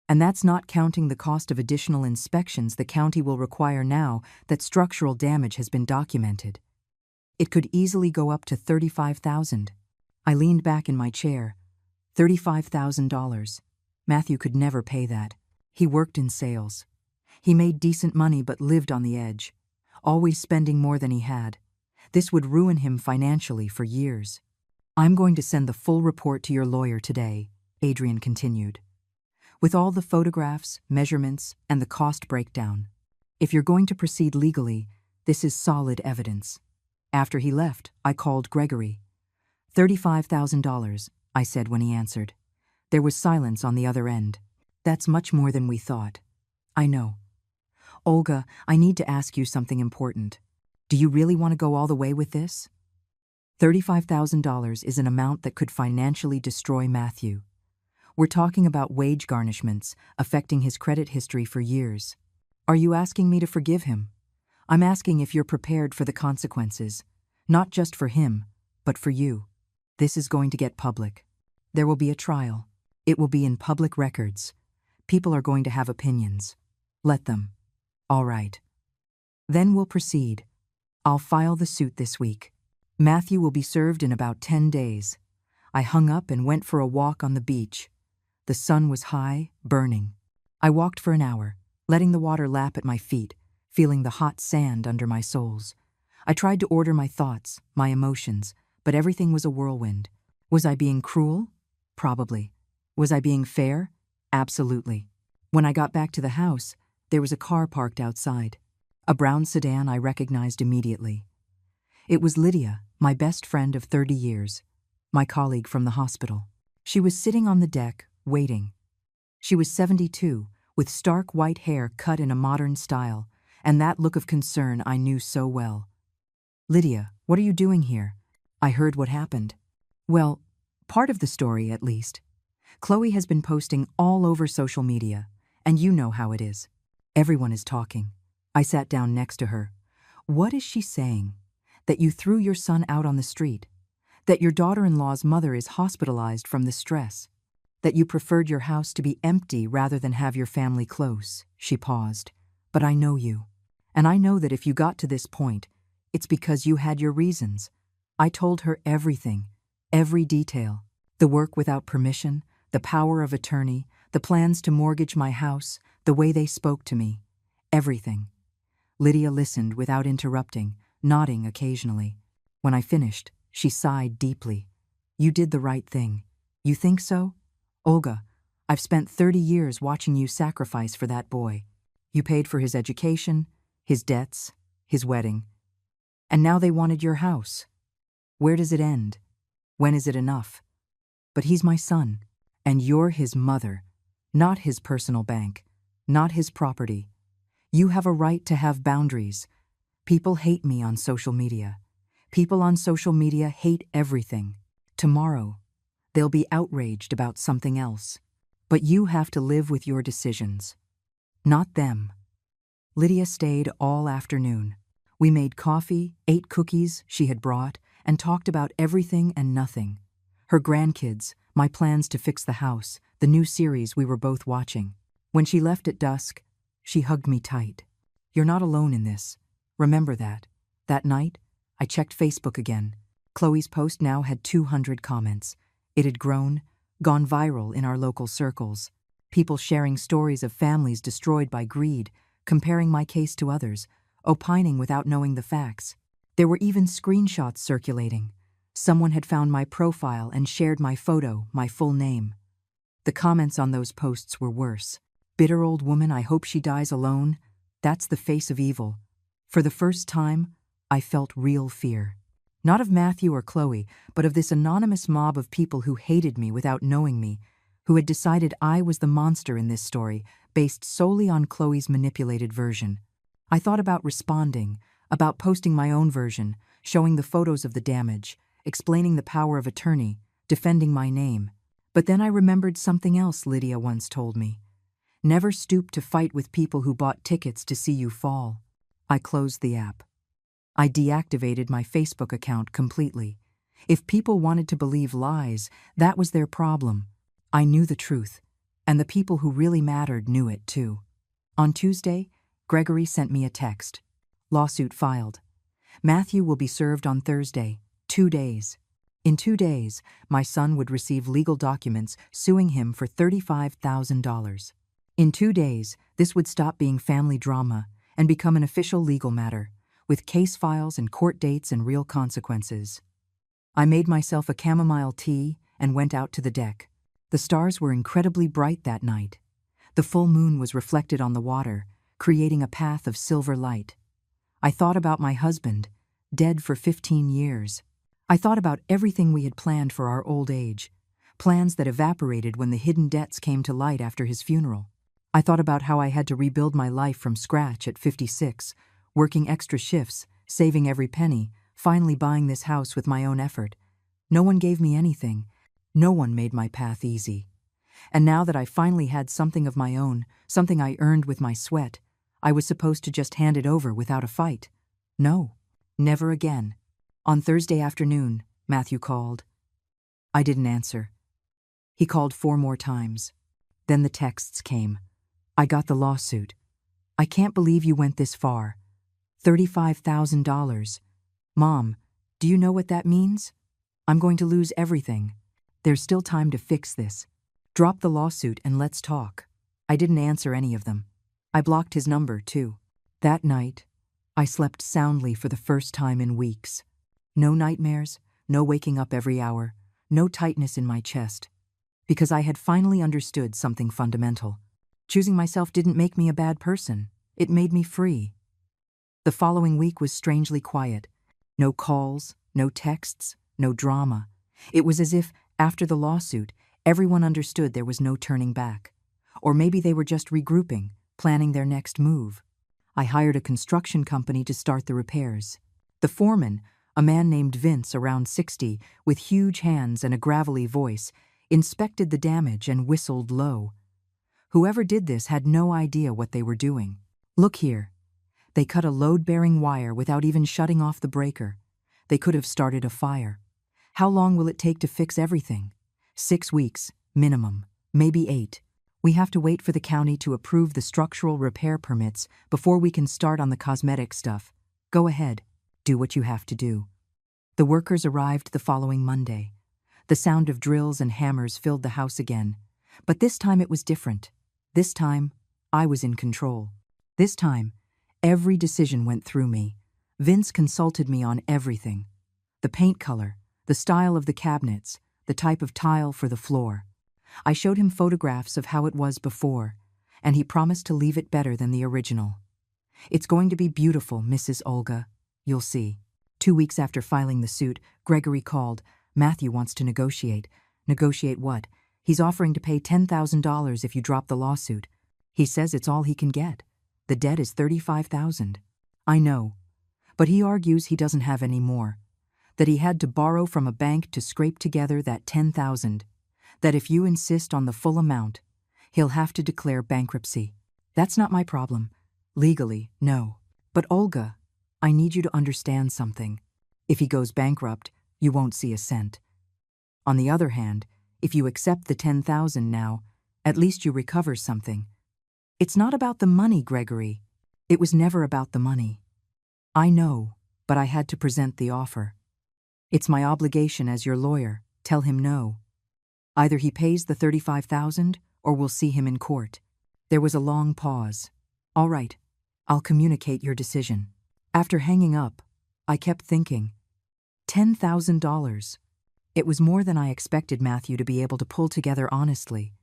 And that's not counting the cost of additional inspections the county will require now that structural damage has been documented. It could easily go up to $35,000. I leaned back in my chair. $35,000. Matthew could never pay that. He worked in sales. He made decent money but lived on the edge, always spending more than he had. This would ruin him financially for years. I'm going to send the full report to your lawyer today, Adrian continued, with all the photographs, measurements, and the cost breakdown. If you're going to proceed legally, this is solid evidence. After he left, I called Gregory. $35,000, I said when he answered. There was silence on the other end. That's much more than we thought. I know. Olga, I need to ask you something important. Do you really want to go all the way with this? $35,000 is an amount that could financially destroy Matthew. We're talking about wage garnishments affecting his credit history for years. Are you asking me to forgive him? I'm asking if you're prepared for the consequences, not just for him, but for you. This is going to get public. There will be a trial. It will be in public records. People are going to have opinions. Let them. All right. Then we'll proceed. I'll file the suit this week. Matthew will be served in about 10 days. I hung up and went for a walk on the beach. The sun was high, burning. I walked for an hour, letting the water lap at my feet, feeling the hot sand under my soles. I tried to order my thoughts, my emotions, but everything was a whirlwind. Was I being cruel? Probably. Was I being fair? Absolutely. When I got back to the house, there was a car parked outside. A brown sedan I recognized immediately. It was Lydia, my best friend of 30 years, my colleague from the hospital. She was sitting on the deck, waiting. She was 72, with stark white hair cut in a modern style, and that look of concern I knew so well. Lydia, what are you doing here? I heard what happened. Well, part of the story, at least. Chloe has been posting all over social media, and you know how it is. Everyone is talking. I sat down next to her. What is she saying? That you threw your son out on the street? That your daughter-in-law's mother is hospitalized from the stress? That you preferred your house to be empty rather than have your family close? She paused. But I know you. And I know that if you got to this point, it's because you had your reasons. I told her everything, every detail. The work without permission, the power of attorney, the plans to mortgage my house, the way they spoke to me. Everything. Lydia listened without interrupting, nodding occasionally. When I finished, she sighed deeply. You did the right thing. You think so? Olga, I've spent 30 years watching you sacrifice for that boy. You paid for his education, his debts, his wedding. And now they wanted your house. Where does it end? When is it enough? But he's my son, and you're his mother, not his personal bank, not his property. You have a right to have boundaries. People hate me on social media. People on social media hate everything. Tomorrow, they'll be outraged about something else. But you have to live with your decisions, not them. Lydia stayed all afternoon. We made coffee, ate cookies she had brought, and talked about everything and nothing. Her grandkids, my plans to fix the house, the new series we were both watching. When she left at dusk, she hugged me tight. You're not alone in this. Remember that. That night, I checked Facebook again. Chloe's post now had 200 comments. It had grown, gone viral in our local circles. People sharing stories of families destroyed by greed, comparing my case to others, opining without knowing the facts. There were even screenshots circulating. Someone had found my profile and shared my photo, my full name. The comments on those posts were worse. Bitter old woman, I hope she dies alone. That's the face of evil. For the first time, I felt real fear. Not of Matthew or Chloe, but of this anonymous mob of people who hated me without knowing me, who had decided I was the monster in this story, based solely on Chloe's manipulated version. I thought about responding, about posting my own version, showing the photos of the damage, explaining the power of attorney, defending my name. But then I remembered something else Lydia once told me. Never stoop to fight with people who bought tickets to see you fall. I closed the app. I deactivated my Facebook account completely. If people wanted to believe lies, that was their problem. I knew the truth, and the people who really mattered knew it too. On Tuesday, Gregory sent me a text. Lawsuit filed. Matthew will be served on Thursday, 2 days. In 2 days, my son would receive legal documents suing him for $35,000. In 2 days, this would stop being family drama and become an official legal matter, with case files and court dates and real consequences. I made myself a chamomile tea and went out to the deck. The stars were incredibly bright that night. The full moon was reflected on the water, creating a path of silver light. I thought about my husband, dead for 15 years. I thought about everything we had planned for our old age, plans that evaporated when the hidden debts came to light after his funeral. I thought about how I had to rebuild my life from scratch at 56, working extra shifts, saving every penny, finally buying this house with my own effort. No one gave me anything. No one made my path easy. And now that I finally had something of my own, something I earned with my sweat, I was supposed to just hand it over without a fight. No, never again. On Thursday afternoon, Matthew called. I didn't answer. He called 4 more times. Then the texts came. I got the lawsuit. I can't believe you went this far. $35,000. Mom, do you know what that means? I'm going to lose everything. There's still time to fix this. Drop the lawsuit and let's talk. I didn't answer any of them. I blocked his number, too. That night, I slept soundly for the first time in weeks. No nightmares, no waking up every hour, no tightness in my chest. Because I had finally understood something fundamental. Choosing myself didn't make me a bad person. It made me free. The following week was strangely quiet. No calls, no texts, no drama. It was as if, after the lawsuit, everyone understood there was no turning back. Or maybe they were just regrouping, planning their next move. I hired a construction company to start the repairs. The foreman, a man named Vince, around 60, with huge hands and a gravelly voice, inspected the damage and whistled low. Whoever did this had no idea what they were doing. Look here. They cut a load-bearing wire without even shutting off the breaker. They could have started a fire. How long will it take to fix everything? 6 weeks, minimum, maybe 8. We have to wait for the county to approve the structural repair permits before we can start on the cosmetic stuff. Go ahead, do what you have to do. The workers arrived the following Monday. The sound of drills and hammers filled the house again. But this time it was different. This time, I was in control. This time, every decision went through me. Vince consulted me on everything. The paint color, the style of the cabinets, the type of tile for the floor. I showed him photographs of how it was before, and he promised to leave it better than the original. It's going to be beautiful, Mrs. Olga. You'll see. 2 weeks after filing the suit, Gregory called. Matthew wants to negotiate. Negotiate what? He's offering to pay $10,000 if you drop the lawsuit. He says it's all he can get. The debt is $35,000. I know. But he argues he doesn't have any more. That he had to borrow from a bank to scrape together that $10,000. That if you insist on the full amount, he'll have to declare bankruptcy. That's not my problem. Legally, no. But Olga, I need you to understand something. If he goes bankrupt, you won't see a cent. On the other hand, if you accept the $10,000 now, at least you recover something. It's not about the money, Gregory. It was never about the money. I know, but I had to present the offer. It's my obligation as your lawyer. Tell him no. Either he pays the $35,000 or we'll see him in court. There was a long pause. All right, I'll communicate your decision. After hanging up, I kept thinking. $10,000. It was more than I expected Matthew to be able to pull together honestly.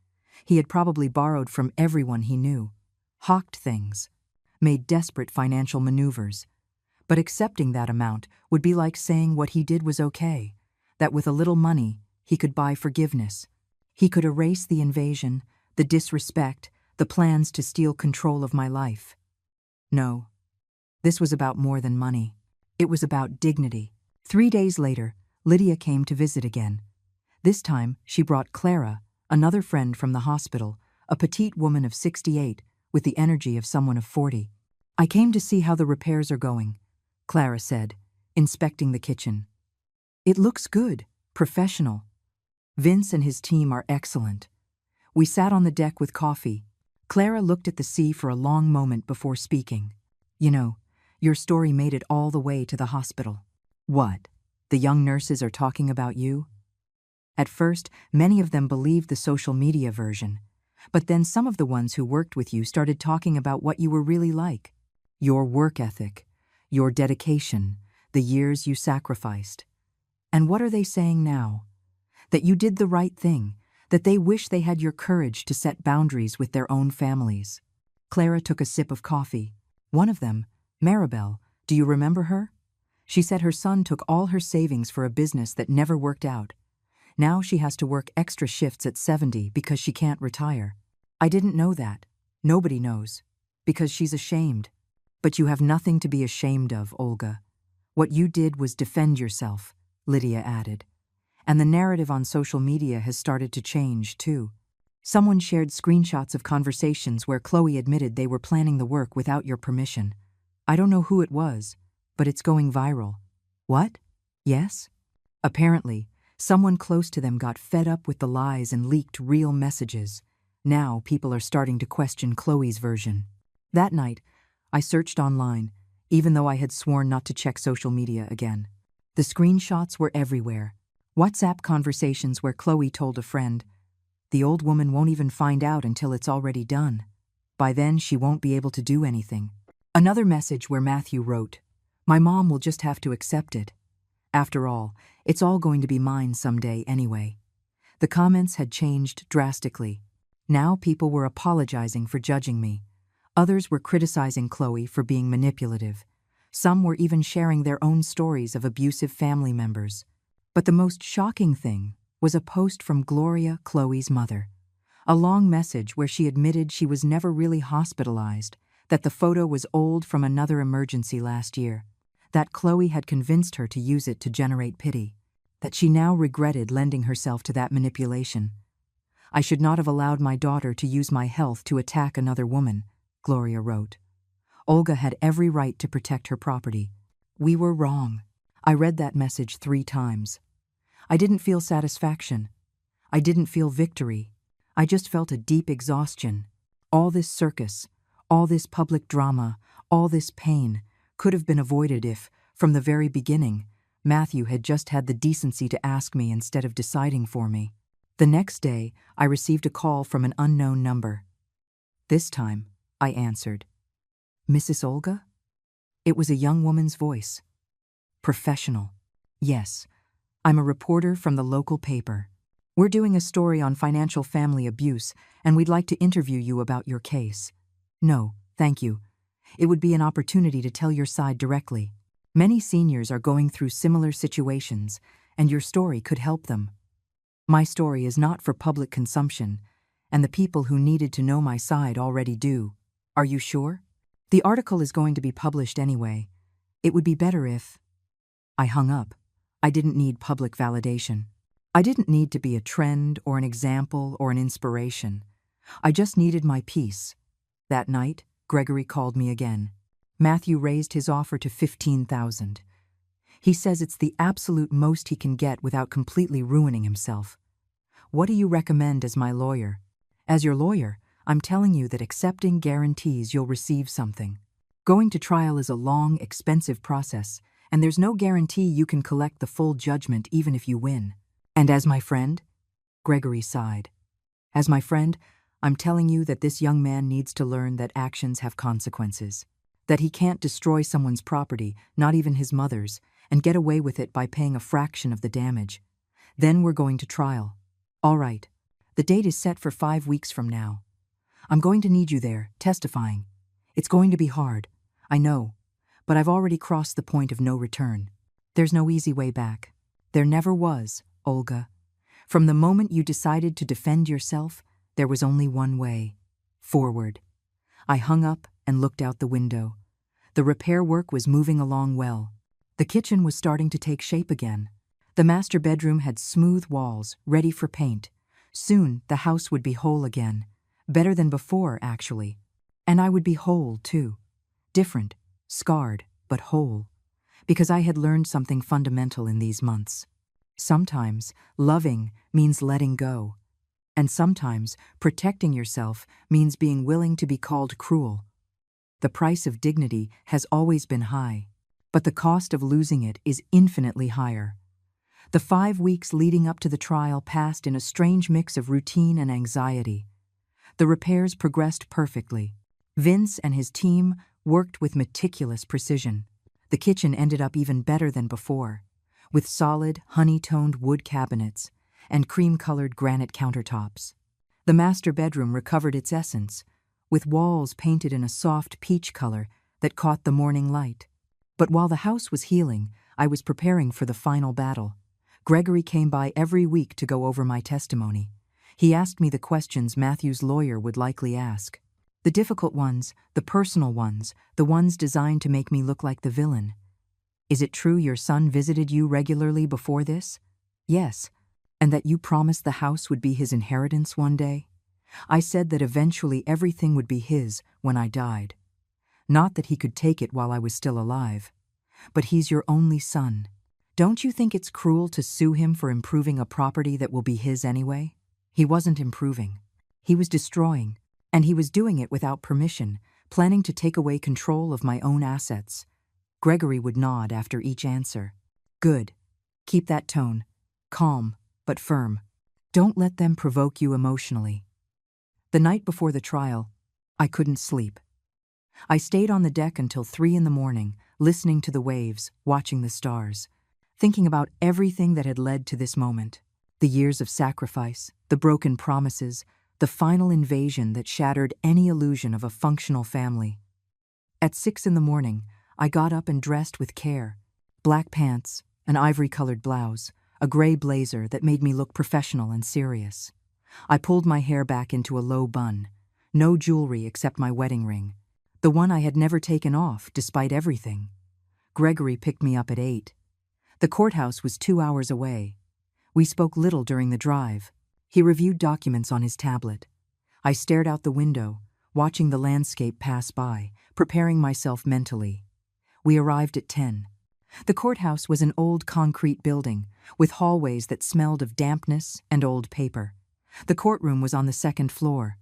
He had probably borrowed from everyone he knew, hawked things, made desperate financial maneuvers. But accepting that amount would be like saying what he did was okay, that with a little money, he could buy forgiveness. He could erase the invasion, the disrespect, the plans to steal control of my life. No, this was about more than money. It was about dignity. 3 days later, Lydia came to visit again. This time, she brought Clara, another friend from the hospital, a petite woman of 68 with the energy of someone of 40. "I came to see how the repairs are going," Clara said, inspecting the kitchen. "It looks good, professional. Vince and his team are excellent." We sat on the deck with coffee. Clara looked at the sea for a long moment before speaking. "You know, your story made it all the way to the hospital." "What? The young nurses are talking about you?" At first, many of them believed the social media version, but then some of the ones who worked with you started talking about what you were really like. Your work ethic, your dedication, the years you sacrificed. And what are they saying now? That you did the right thing, that they wish they had your courage to set boundaries with their own families. Clara took a sip of coffee. One of them, Maribel, do you remember her? She said her son took all her savings for a business that never worked out. Now she has to work extra shifts at 70 because she can't retire. I didn't know that. Nobody knows. Because she's ashamed. But you have nothing to be ashamed of, Olga. What you did was defend yourself, Lydia added. And the narrative on social media has started to change, too. Someone shared screenshots of conversations where Chloe admitted they were planning the work without your permission. I don't know who it was, but it's going viral. What? Yes? Apparently, someone close to them got fed up with the lies and leaked real messages. Now people are starting to question Chloe's version. That night, I searched online, even though I had sworn not to check social media again. The screenshots were everywhere. WhatsApp conversations where Chloe told a friend, "The old woman won't even find out until it's already done. By then, she won't be able to do anything." Another message where Matthew wrote, "My mom will just have to accept it. After all, it's all going to be mine someday anyway." The comments had changed drastically. Now people were apologizing for judging me. Others were criticizing Chloe for being manipulative. Some were even sharing their own stories of abusive family members. But the most shocking thing was a post from Gloria, Chloe's mother. A long message where she admitted she was never really hospitalized, that the photo was old from another emergency last year, that Chloe had convinced her to use it to generate pity, that she now regretted lending herself to that manipulation. "I should not have allowed my daughter to use my health to attack another woman," Gloria wrote. Olga had every right to protect her property. We were wrong. I read that message 3 times. I didn't feel satisfaction. I didn't feel victory. I just felt a deep exhaustion. All this circus, all this public drama, all this pain could have been avoided if, from the very beginning, Matthew had just had the decency to ask me instead of deciding for me. The next day, I received a call from an unknown number. This time, I answered. "Mrs. Olga?" It was a young woman's voice. Professional. "Yes, I'm a reporter from the local paper. We're doing a story on financial family abuse, and we'd like to interview you about your case." "No, thank you. It would be an opportunity to tell your side directly. Many seniors are going through similar situations, and your story could help them. My story is not for public consumption, and the people who needed to know my side already do. Are you sure? The article is going to be published anyway. It would be better if—" I hung up. I didn't need public validation. I didn't need to be a trend or an example or an inspiration. I just needed my peace. That night, Gregory called me again. Matthew raised his offer to $15,000. He says it's the absolute most he can get without completely ruining himself. What do you recommend as my lawyer? As your lawyer, I'm telling you that accepting guarantees you'll receive something. Going to trial is a long, expensive process, and there's no guarantee you can collect the full judgment even if you win. And as my friend? Gregory sighed. As my friend, I'm telling you that this young man needs to learn that actions have consequences. That he can't destroy someone's property, not even his mother's, and get away with it by paying a fraction of the damage. Then we're going to trial. All right. The date is set for 5 weeks from now. I'm going to need you there, testifying. It's going to be hard, I know, but I've already crossed the point of no return. There's no easy way back. There never was, Olga. From the moment you decided to defend yourself, there was only one way. Forward. I hung up and looked out the window. The repair work was moving along well. The kitchen was starting to take shape again. The master bedroom had smooth walls, ready for paint. Soon, the house would be whole again. Better than before, actually. And I would be whole, too. Different, scarred, but whole. Because I had learned something fundamental in these months. Sometimes, loving means letting go. And sometimes, protecting yourself means being willing to be called cruel. The price of dignity has always been high, but the cost of losing it is infinitely higher. The 5 weeks leading up to the trial passed in a strange mix of routine and anxiety. The repairs progressed perfectly. Vince and his team worked with meticulous precision. The kitchen ended up even better than before, with solid, honey-toned wood cabinets and cream-colored granite countertops. The master bedroom recovered its essence, with walls painted in a soft peach color that caught the morning light. But while the house was healing, I was preparing for the final battle. Gregory came by every week to go over my testimony. He asked me the questions Matthew's lawyer would likely ask. The difficult ones, the personal ones, the ones designed to make me look like the villain. Is it true your son visited you regularly before this? Yes. And that you promised the house would be his inheritance one day? I said that eventually everything would be his when I died. Not that he could take it while I was still alive. But he's your only son. Don't you think it's cruel to sue him for improving a property that will be his anyway? He wasn't improving. He was destroying, and he was doing it without permission, planning to take away control of my own assets. Gregory would nod after each answer. Good. Keep that tone. Calm, but firm. Don't let them provoke you emotionally. The night before the trial, I couldn't sleep. I stayed on the deck until 3 in the morning, listening to the waves, watching the stars, thinking about everything that had led to this moment. The years of sacrifice, the broken promises, the final invasion that shattered any illusion of a functional family. At 6 in the morning, I got up and dressed with care. Black pants, an ivory-colored blouse, a gray blazer that made me look professional and serious. I pulled my hair back into a low bun. No jewelry except my wedding ring, the one I had never taken off despite everything. Gregory picked me up at 8. The courthouse was 2 hours away. We spoke little during the drive. He reviewed documents on his tablet. I stared out the window, watching the landscape pass by, preparing myself mentally. We arrived at 10. The courthouse was an old concrete building, with hallways that smelled of dampness and old paper. The courtroom was on the 2nd floor.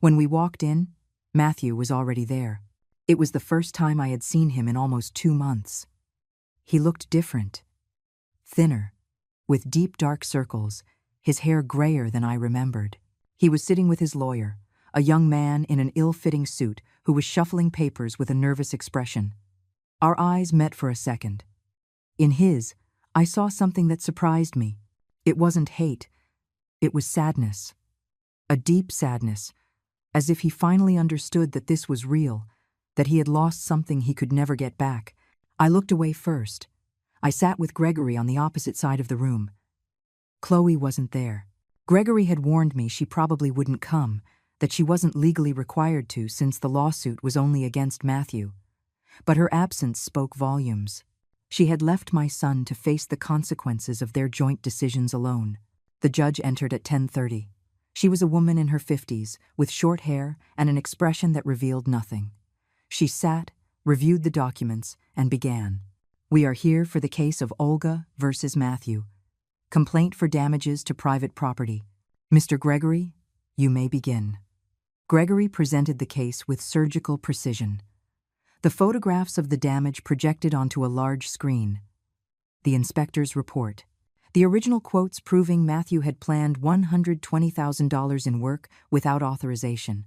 When we walked in, Matthew was already there. It was the first time I had seen him in almost 2 months. He looked different. Thinner, with deep dark circles, his hair grayer than I remembered. He was sitting with his lawyer, a young man in an ill-fitting suit who was shuffling papers with a nervous expression. Our eyes met for a second. In his, I saw something that surprised me. It wasn't hate. It was sadness. A deep sadness, as if he finally understood that this was real, that he had lost something he could never get back. I looked away first. I sat with Gregory on the opposite side of the room. Chloe wasn't there. Gregory had warned me she probably wouldn't come, that she wasn't legally required to since the lawsuit was only against Matthew. But her absence spoke volumes. She had left my son to face the consequences of their joint decisions alone. The judge entered at 10:30. She was a woman in her 50s, with short hair and an expression that revealed nothing. She sat, reviewed the documents, and began. We are here for the case of Olga versus Matthew. Complaint for damages to private property. Mr. Gregory, you may begin. Gregory presented the case with surgical precision. The photographs of the damage projected onto a large screen. The inspector's report. The original quotes proving Matthew had planned $120,000 in work without authorization.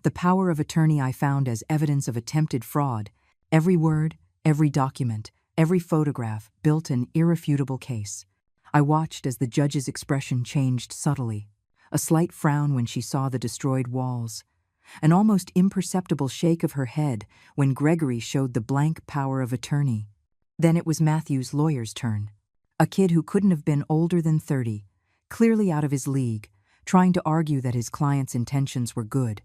The power of attorney I found as evidence of attempted fraud. Every word, every document, every photograph built an irrefutable case. I watched as the judge's expression changed subtly. A slight frown when she saw the destroyed walls. An almost imperceptible shake of her head when Gregory showed the blank power of attorney. Then it was Matthew's lawyer's turn. A kid who couldn't have been older than 30, clearly out of his league, trying to argue that his client's intentions were good,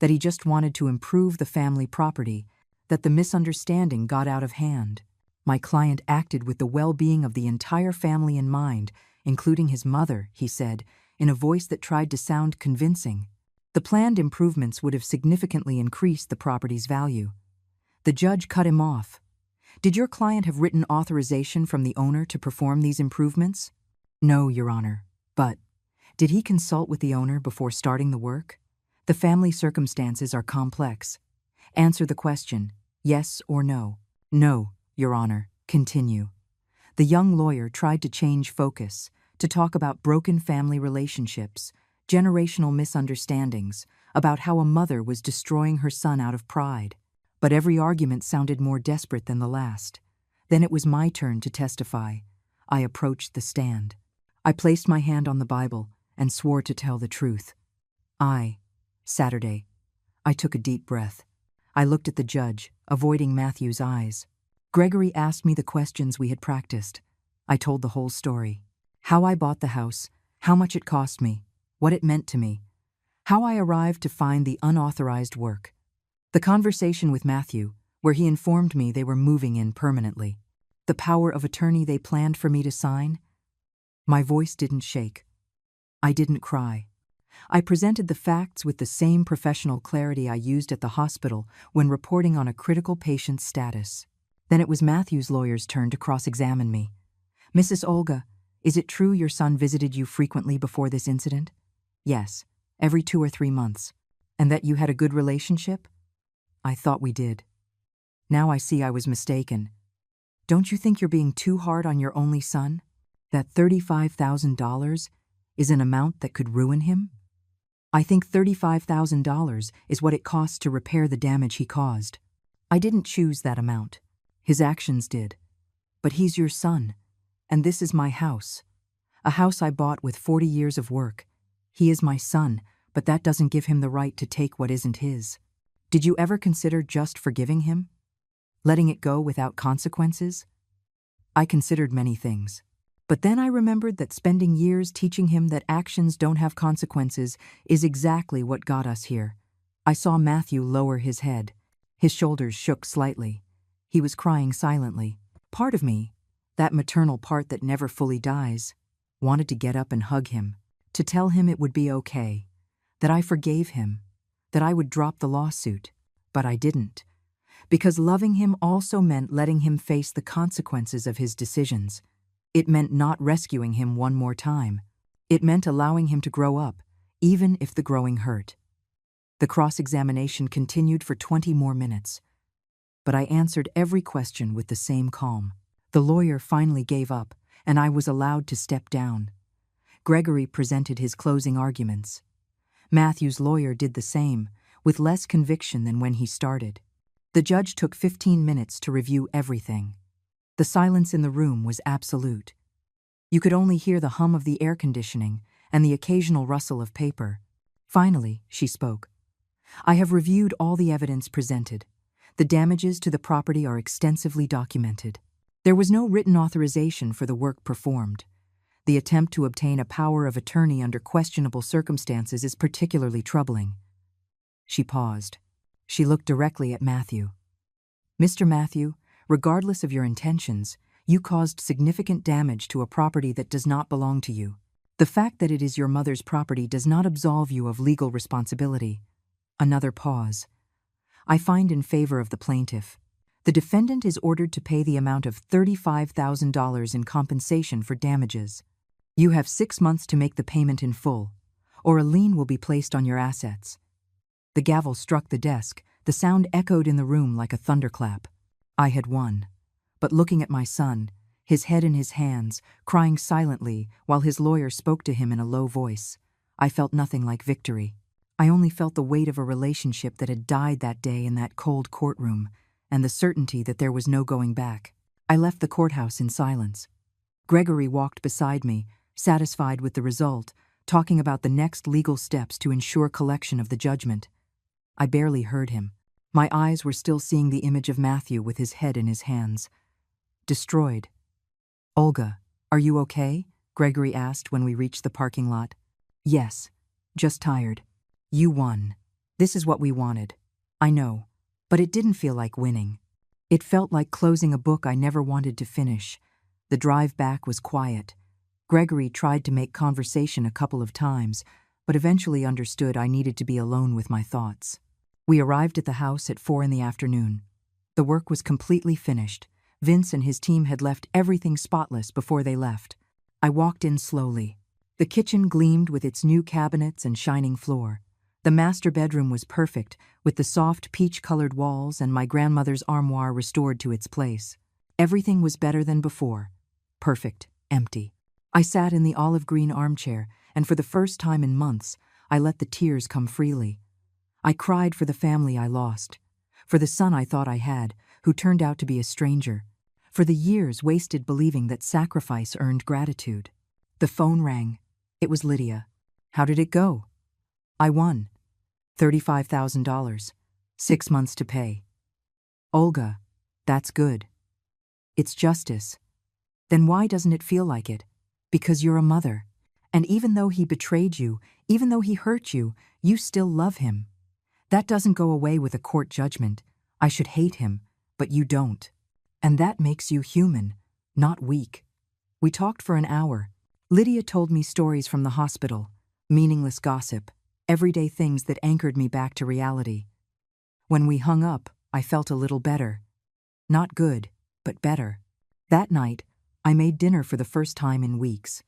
that he just wanted to improve the family property, that the misunderstanding got out of hand. My client acted with the well-being of the entire family in mind, including his mother, he said, in a voice that tried to sound convincing. The planned improvements would have significantly increased the property's value. The judge cut him off. Did your client have written authorization from the owner to perform these improvements? No, Your Honor. But did he consult with the owner before starting the work? The family circumstances are complex. Answer the question, yes or no. No, Your Honor. Continue. The young lawyer tried to change focus, to talk about broken family relationships, generational misunderstandings, about how a mother was destroying her son out of pride. But every argument sounded more desperate than the last. Then it was my turn to testify. I approached the stand. I placed my hand on the Bible and swore to tell the truth. Saturday. I took a deep breath. I looked at the judge, avoiding Matthew's eyes. Gregory asked me the questions we had practiced. I told the whole story. How I bought the house, how much it cost me, what it meant to me, how I arrived to find the unauthorized work. The conversation with Matthew, where he informed me they were moving in permanently. The power of attorney they planned for me to sign. My voice didn't shake. I didn't cry. I presented the facts with the same professional clarity I used at the hospital when reporting on a critical patient's status. Then it was Matthew's lawyer's turn to cross-examine me. Mrs. Olga, is it true your son visited you frequently before this incident? Yes, every 2 or 3 months. And that you had a good relationship? I thought we did. Now I see I was mistaken. Don't you think you're being too hard on your only son? That $35,000 is an amount that could ruin him? I think $35,000 is what it costs to repair the damage he caused. I didn't choose that amount. His actions did. But he's your son, and this is my house. A house I bought with 40 years of work. He is my son, but that doesn't give him the right to take what isn't his. Did you ever consider just forgiving him? Letting it go without consequences? I considered many things. But then I remembered that spending years teaching him that actions don't have consequences is exactly what got us here. I saw Matthew lower his head. His shoulders shook slightly. He was crying silently. Part of me, that maternal part that never fully dies, wanted to get up and hug him, to tell him it would be okay, that I forgave him, that I would drop the lawsuit. But I didn't. Because loving him also meant letting him face the consequences of his decisions. It meant not rescuing him one more time. It meant allowing him to grow up, even if the growing hurt. The cross-examination continued for 20 more minutes. But I answered every question with the same calm. The lawyer finally gave up, and I was allowed to step down. Gregory presented his closing arguments. Matthew's lawyer did the same, with less conviction than when he started. The judge took 15 minutes to review everything. The silence in the room was absolute. You could only hear the hum of the air conditioning and the occasional rustle of paper. Finally, she spoke. I have reviewed all the evidence presented. The damages to the property are extensively documented. There was no written authorization for the work performed. The attempt to obtain a power of attorney under questionable circumstances is particularly troubling. She paused. She looked directly at Matthew. Mr. Matthew, regardless of your intentions, you caused significant damage to a property that does not belong to you. The fact that it is your mother's property does not absolve you of legal responsibility. Another pause. I find in favor of the plaintiff. The defendant is ordered to pay the amount of $35,000 in compensation for damages. You have 6 months to make the payment in full, or a lien will be placed on your assets. The gavel struck the desk. The sound echoed in the room like a thunderclap. I had won. But looking at my son, his head in his hands, crying silently while his lawyer spoke to him in a low voice, I felt nothing like victory. I only felt the weight of a relationship that had died that day in that cold courtroom, and the certainty that there was no going back. I left the courthouse in silence. Gregory walked beside me, satisfied with the result, talking about the next legal steps to ensure collection of the judgment. I barely heard him. My eyes were still seeing the image of Matthew with his head in his hands. Destroyed. Olga, are you okay? Gregory asked when we reached the parking lot. Yes, just tired. You won. This is what we wanted. I know, but it didn't feel like winning. It felt like closing a book I never wanted to finish. The drive back was quiet. Gregory tried to make conversation a couple of times, but eventually understood I needed to be alone with my thoughts. We arrived at the house at 4 in the afternoon. The work was completely finished. Vince and his team had left everything spotless before they left. I walked in slowly. The kitchen gleamed with its new cabinets and shining floor. The master bedroom was perfect, with the soft peach-colored walls and my grandmother's armoire restored to its place. Everything was better than before. Perfect, empty. I sat in the olive-green armchair, and for the first time in months, I let the tears come freely. I cried for the family I lost, for the son I thought I had, who turned out to be a stranger, for the years wasted believing that sacrifice earned gratitude. The phone rang. It was Lydia. How did it go? I won. $35,000. 6 months to pay. Olga, that's good. It's justice. Then why doesn't it feel like it? Because you're a mother. And even though he betrayed you, even though he hurt you, you still love him. That doesn't go away with a court judgment. I should hate him, but you don't. And that makes you human, not weak. We talked for an hour. Lydia told me stories from the hospital, meaningless gossip, everyday things that anchored me back to reality. When we hung up, I felt a little better. Not good, but better. That night, I made dinner for the first time in weeks.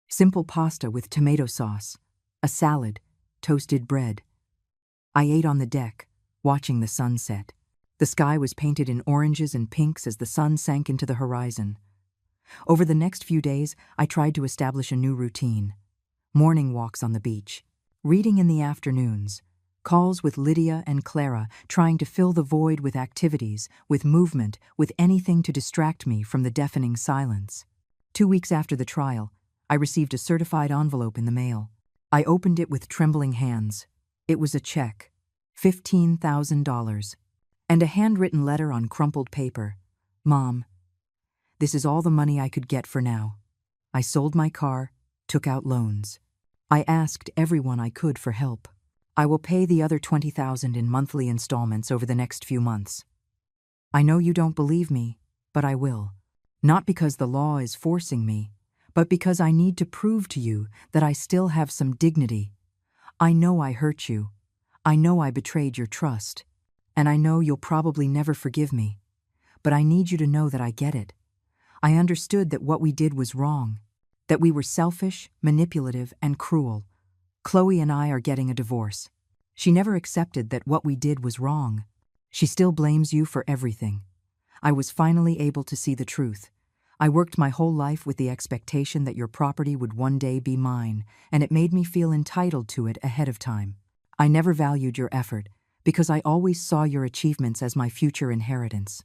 Simple pasta with tomato sauce, a salad, toasted bread. I ate on the deck, watching the sunset. The sky was painted in oranges and pinks as the sun sank into the horizon. Over the next few days, I tried to establish a new routine. Morning walks on the beach, reading in the afternoons, calls with Lydia and Clara, trying to fill the void with activities, with movement, with anything to distract me from the deafening silence. 2 weeks after the trial, I received a certified envelope in the mail. I opened it with trembling hands. It was a check, $15,000, and a handwritten letter on crumpled paper. Mom, this is all the money I could get for now. I sold my car, took out loans. I asked everyone I could for help. I will pay the other $20,000 in monthly installments over the next few months. I know you don't believe me, but I will. Not because the law is forcing me, but because I need to prove to you that I still have some dignity. I know I hurt you. I know I betrayed your trust. And I know you'll probably never forgive me. But I need you to know that I get it. I understood that what we did was wrong, that we were selfish, manipulative, and cruel. Chloe and I are getting a divorce. She never accepted that what we did was wrong. She still blames you for everything. I was finally able to see the truth. I worked my whole life with the expectation that your property would one day be mine, and it made me feel entitled to it ahead of time. I never valued your effort, because I always saw your achievements as my future inheritance.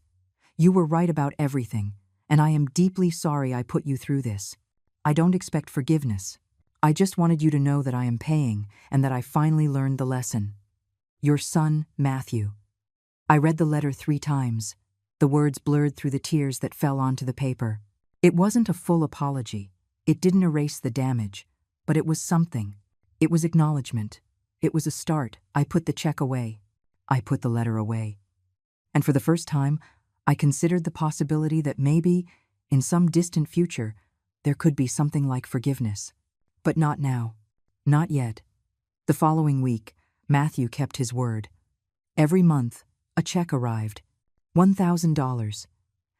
You were right about everything, and I am deeply sorry I put you through this. I don't expect forgiveness. I just wanted you to know that I am paying and that I finally learned the lesson. Your son, Matthew. I read the letter 3 times. The words blurred through the tears that fell onto the paper. It wasn't a full apology. It didn't erase the damage, but it was something. It was acknowledgement. It was a start. I put the check away. I put the letter away. And for the first time, I considered the possibility that maybe, in some distant future, there could be something like forgiveness. But not now. Not yet. The following week, Matthew kept his word. Every month, a check arrived. $1,000.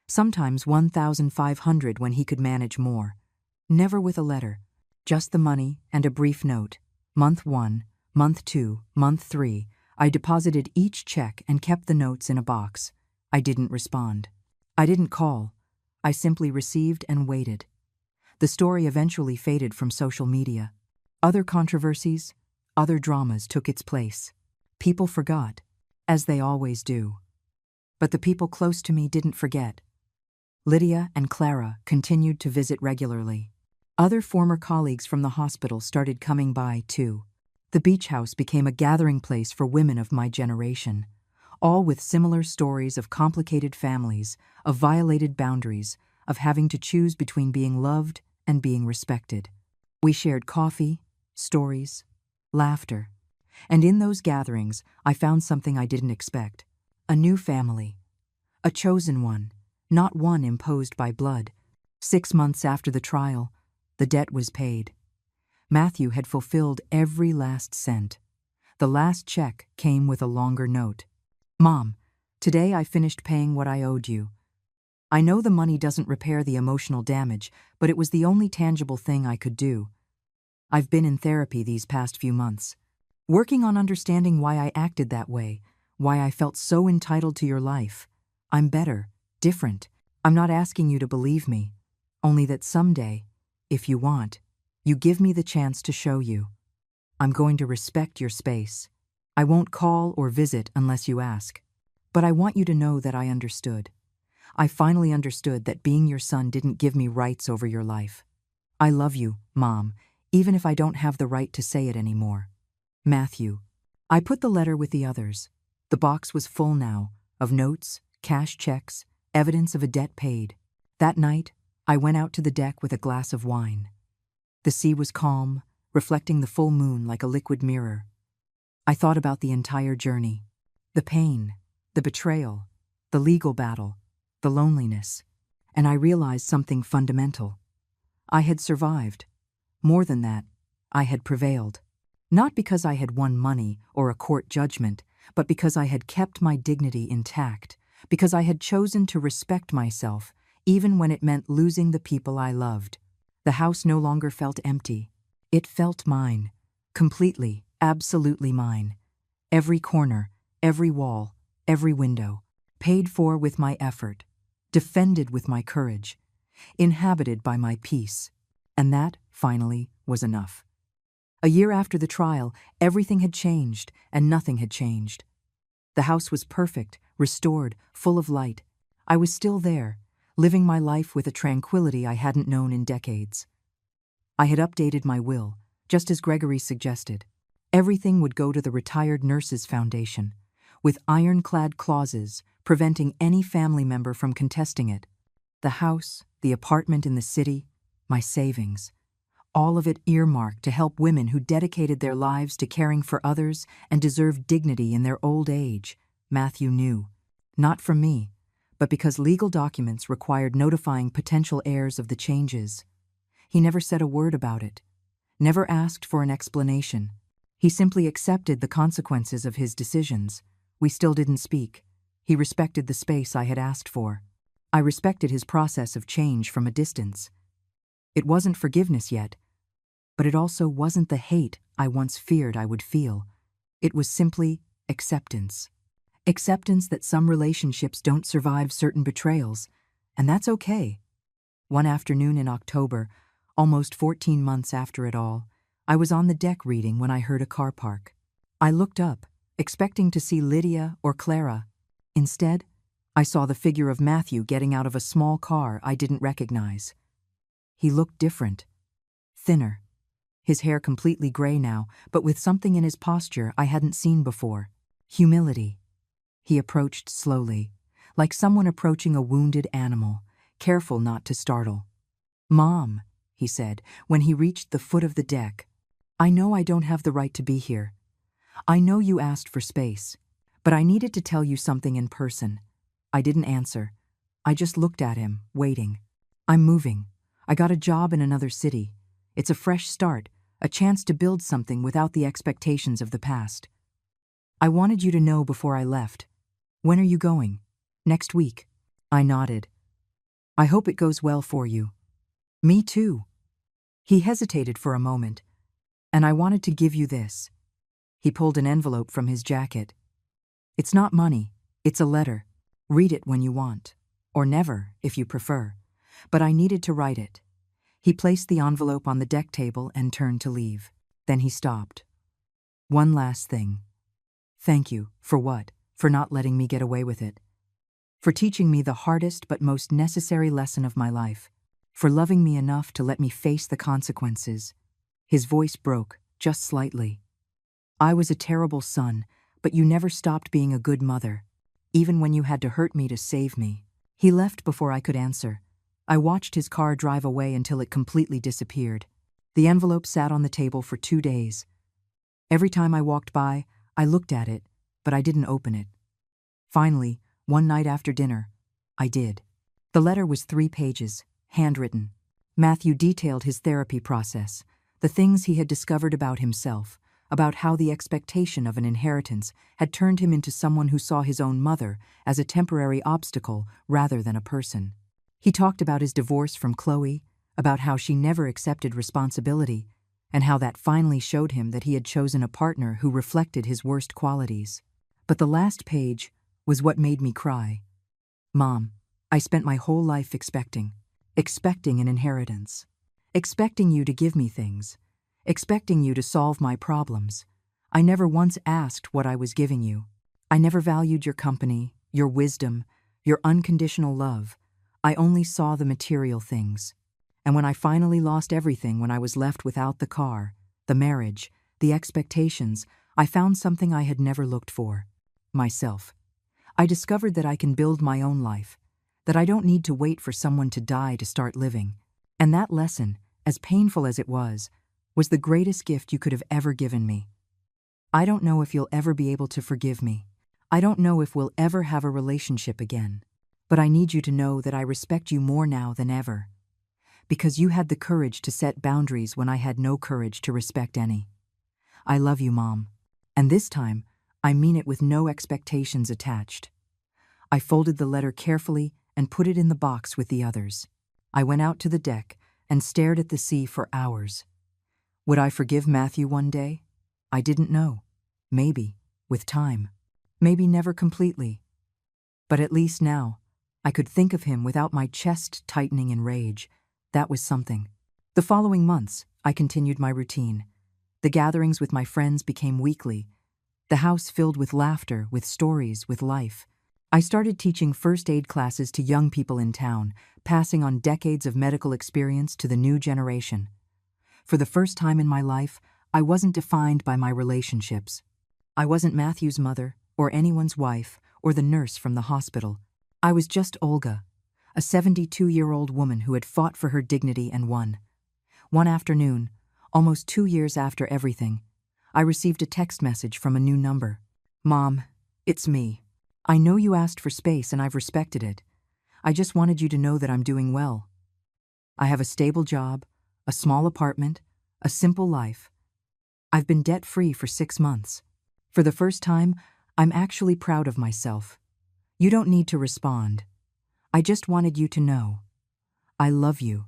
Sometimes $1,500 when he could manage more. Never with a letter. Just the money and a brief note. Month 1, month 2, month 3. I deposited each check and kept the notes in a box. I didn't respond. I didn't call. I simply received and waited. The story eventually faded from social media. Other controversies, other dramas took its place. People forgot, as they always do. But the people close to me didn't forget. Lydia and Clara continued to visit regularly. Other former colleagues from the hospital started coming by, too. The beach house became a gathering place for women of my generation, all with similar stories of complicated families, of violated boundaries, of having to choose between being loved and being respected. We shared coffee, stories, laughter. And in those gatherings, I found something I didn't expect. A new family. A chosen one, not one imposed by blood. 6 months after the trial, the debt was paid. Matthew had fulfilled every last cent. The last check came with a longer note. Mom, today I finished paying what I owed you. I know the money doesn't repair the emotional damage, but it was the only tangible thing I could do. I've been in therapy these past few months, working on understanding why I acted that way, why I felt so entitled to your life. I'm better, different. I'm not asking you to believe me, only that someday, if you want, you give me the chance to show you. I'm going to respect your space. I won't call or visit unless you ask. But I want you to know that I understood. I finally understood that being your son didn't give me rights over your life. I love you, Mom, even if I don't have the right to say it anymore. Matthew. I put the letter with the others. The box was full now, of notes, cash checks, evidence of a debt paid. That night, I went out to the deck with a glass of wine. The sea was calm, reflecting the full moon like a liquid mirror. I thought about the entire journey. The pain, the betrayal, the legal battle, the loneliness, and I realized something fundamental. I had survived. More than that, I had prevailed. Not because I had won money or a court judgment, but because I had kept my dignity intact, because I had chosen to respect myself, even when it meant losing the people I loved. The house no longer felt empty. It felt mine, completely, absolutely mine. Every corner, every wall, every window, paid for with my effort, defended with my courage, inhabited by my peace. And that, finally, was enough. A year after the trial, everything had changed, and nothing had changed. The house was perfect, restored, full of light. I was still there, living my life with a tranquility I hadn't known in decades. I had updated my will, just as Gregory suggested. Everything would go to the Retired Nurses Foundation, with ironclad clauses preventing any family member from contesting it. The house, the apartment in the city, my savings, all of it earmarked to help women who dedicated their lives to caring for others and deserved dignity in their old age. Matthew knew. Not from me, but because legal documents required notifying potential heirs of the changes. He never said a word about it, never asked for an explanation. He simply accepted the consequences of his decisions. We still didn't speak. He respected the space I had asked for. I respected his process of change from a distance. It wasn't forgiveness yet, but it also wasn't the hate I once feared I would feel. It was simply acceptance. Acceptance that some relationships don't survive certain betrayals, and that's okay. One afternoon in October, almost 14 months after it all, I was on the deck reading when I heard a car park. I looked up, expecting to see Lydia or Clara. Instead, I saw the figure of Matthew getting out of a small car I didn't recognize. He looked different, thinner, his hair completely gray now, but with something in his posture I hadn't seen before. Humility. He approached slowly, like someone approaching a wounded animal, careful not to startle. "Mom," he said, when he reached the foot of the deck, "I know I don't have the right to be here. I know you asked for space, but I needed to tell you something in person." I didn't answer. I just looked at him, waiting. "I'm moving. I got a job in another city. It's a fresh start, a chance to build something without the expectations of the past. I wanted you to know before I left. When are you going? Next week." I nodded. "I hope it goes well for you." "Me too." He hesitated for a moment. "And I wanted to give you this." He pulled an envelope from his jacket. "It's not money, it's a letter. Read it when you want, or never, if you prefer. But I needed to write it." He placed the envelope on the deck table and turned to leave. Then he stopped. "One last thing. Thank you. For what? For not letting me get away with it. For teaching me the hardest but most necessary lesson of my life. For loving me enough to let me face the consequences." His voice broke, just slightly. "I was a terrible son, but you never stopped being a good mother, even when you had to hurt me to save me." He left before I could answer. I watched his car drive away until it completely disappeared. The envelope sat on the table for 2 days. Every time I walked by, I looked at it, but I didn't open it. Finally, one night after dinner, I did. The letter was 3 pages, handwritten. Matthew detailed his therapy process, The things he had discovered about himself, about how the expectation of an inheritance had turned him into someone who saw his own mother as a temporary obstacle rather than a person. He talked about his divorce from Chloe, about how she never accepted responsibility, and how that finally showed him that he had chosen a partner who reflected his worst qualities. But the last page was what made me cry. Mom, I spent my whole life expecting an inheritance, expecting you to give me things, expecting you to solve my problems. I never once asked what I was giving you. I never valued your company, your wisdom, your unconditional love. I only saw the material things. And when I finally lost everything, when I was left without the car, the marriage, the expectations, I found something I had never looked for: myself. I discovered that I can build my own life, that I don't need to wait for someone to die to start living. And that lesson, as painful as it was the greatest gift you could have ever given me. I don't know if you'll ever be able to forgive me. I don't know if we'll ever have a relationship again. But I need you to know that I respect you more now than ever. Because you had the courage to set boundaries when I had no courage to respect any. I love you, Mom. And this time, I mean it with no expectations attached. I folded the letter carefully and put it in the box with the others. I went out to the deck and stared at the sea for hours. Would I forgive Matthew one day? I didn't know. Maybe, with time. Maybe never completely. But at least now, I could think of him without my chest tightening in rage. That was something. The following months, I continued my routine. The gatherings with my friends became weekly. The house filled with laughter, with stories, with life. I started teaching first aid classes to young people in town, passing on decades of medical experience to the new generation. For the first time in my life, I wasn't defined by my relationships. I wasn't Matthew's mother, or anyone's wife, or the nurse from the hospital. I was just Olga, a 72-year-old woman who had fought for her dignity and won. One afternoon, almost 2 years after everything, I received a text message from a new number. Mom, it's me. I know you asked for space and I've respected it. I just wanted you to know that I'm doing well. I have a stable job, a small apartment, a simple life. I've been debt-free for 6 months. For the first time, I'm actually proud of myself. You don't need to respond. I just wanted you to know. I love you.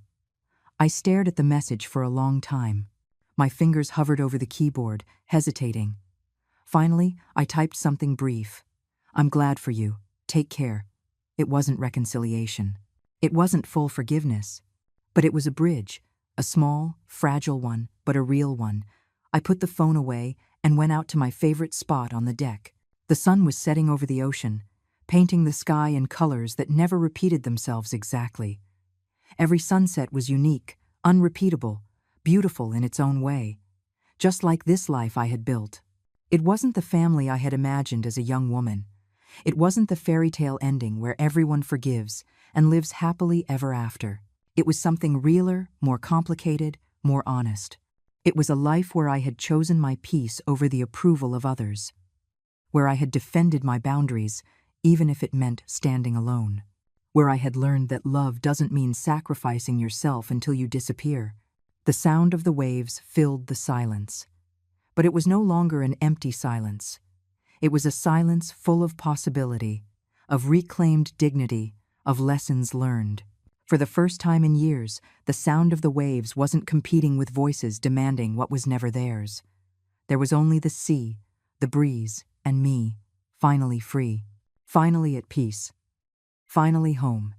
I stared at the message for a long time. My fingers hovered over the keyboard, hesitating. Finally, I typed something brief. I'm glad for you. Take care. It wasn't reconciliation. It wasn't full forgiveness. But it was a bridge, a small, fragile one, but a real one. I put the phone away and went out to my favorite spot on the deck. The sun was setting over the ocean, painting the sky in colors that never repeated themselves exactly. Every sunset was unique, unrepeatable, beautiful in its own way, just like this life I had built. It wasn't the family I had imagined as a young woman. It wasn't the fairy tale ending where everyone forgives and lives happily ever after. It was something realer, more complicated, more honest. It was a life where I had chosen my peace over the approval of others, where I had defended my boundaries, even if it meant standing alone, where I had learned that love doesn't mean sacrificing yourself until you disappear. The sound of the waves filled the silence. But it was no longer an empty silence. It was a silence full of possibility, of reclaimed dignity, of lessons learned. For the first time in years, the sound of the waves wasn't competing with voices demanding what was never theirs. There was only the sea, the breeze, and me, finally free, finally at peace, finally home.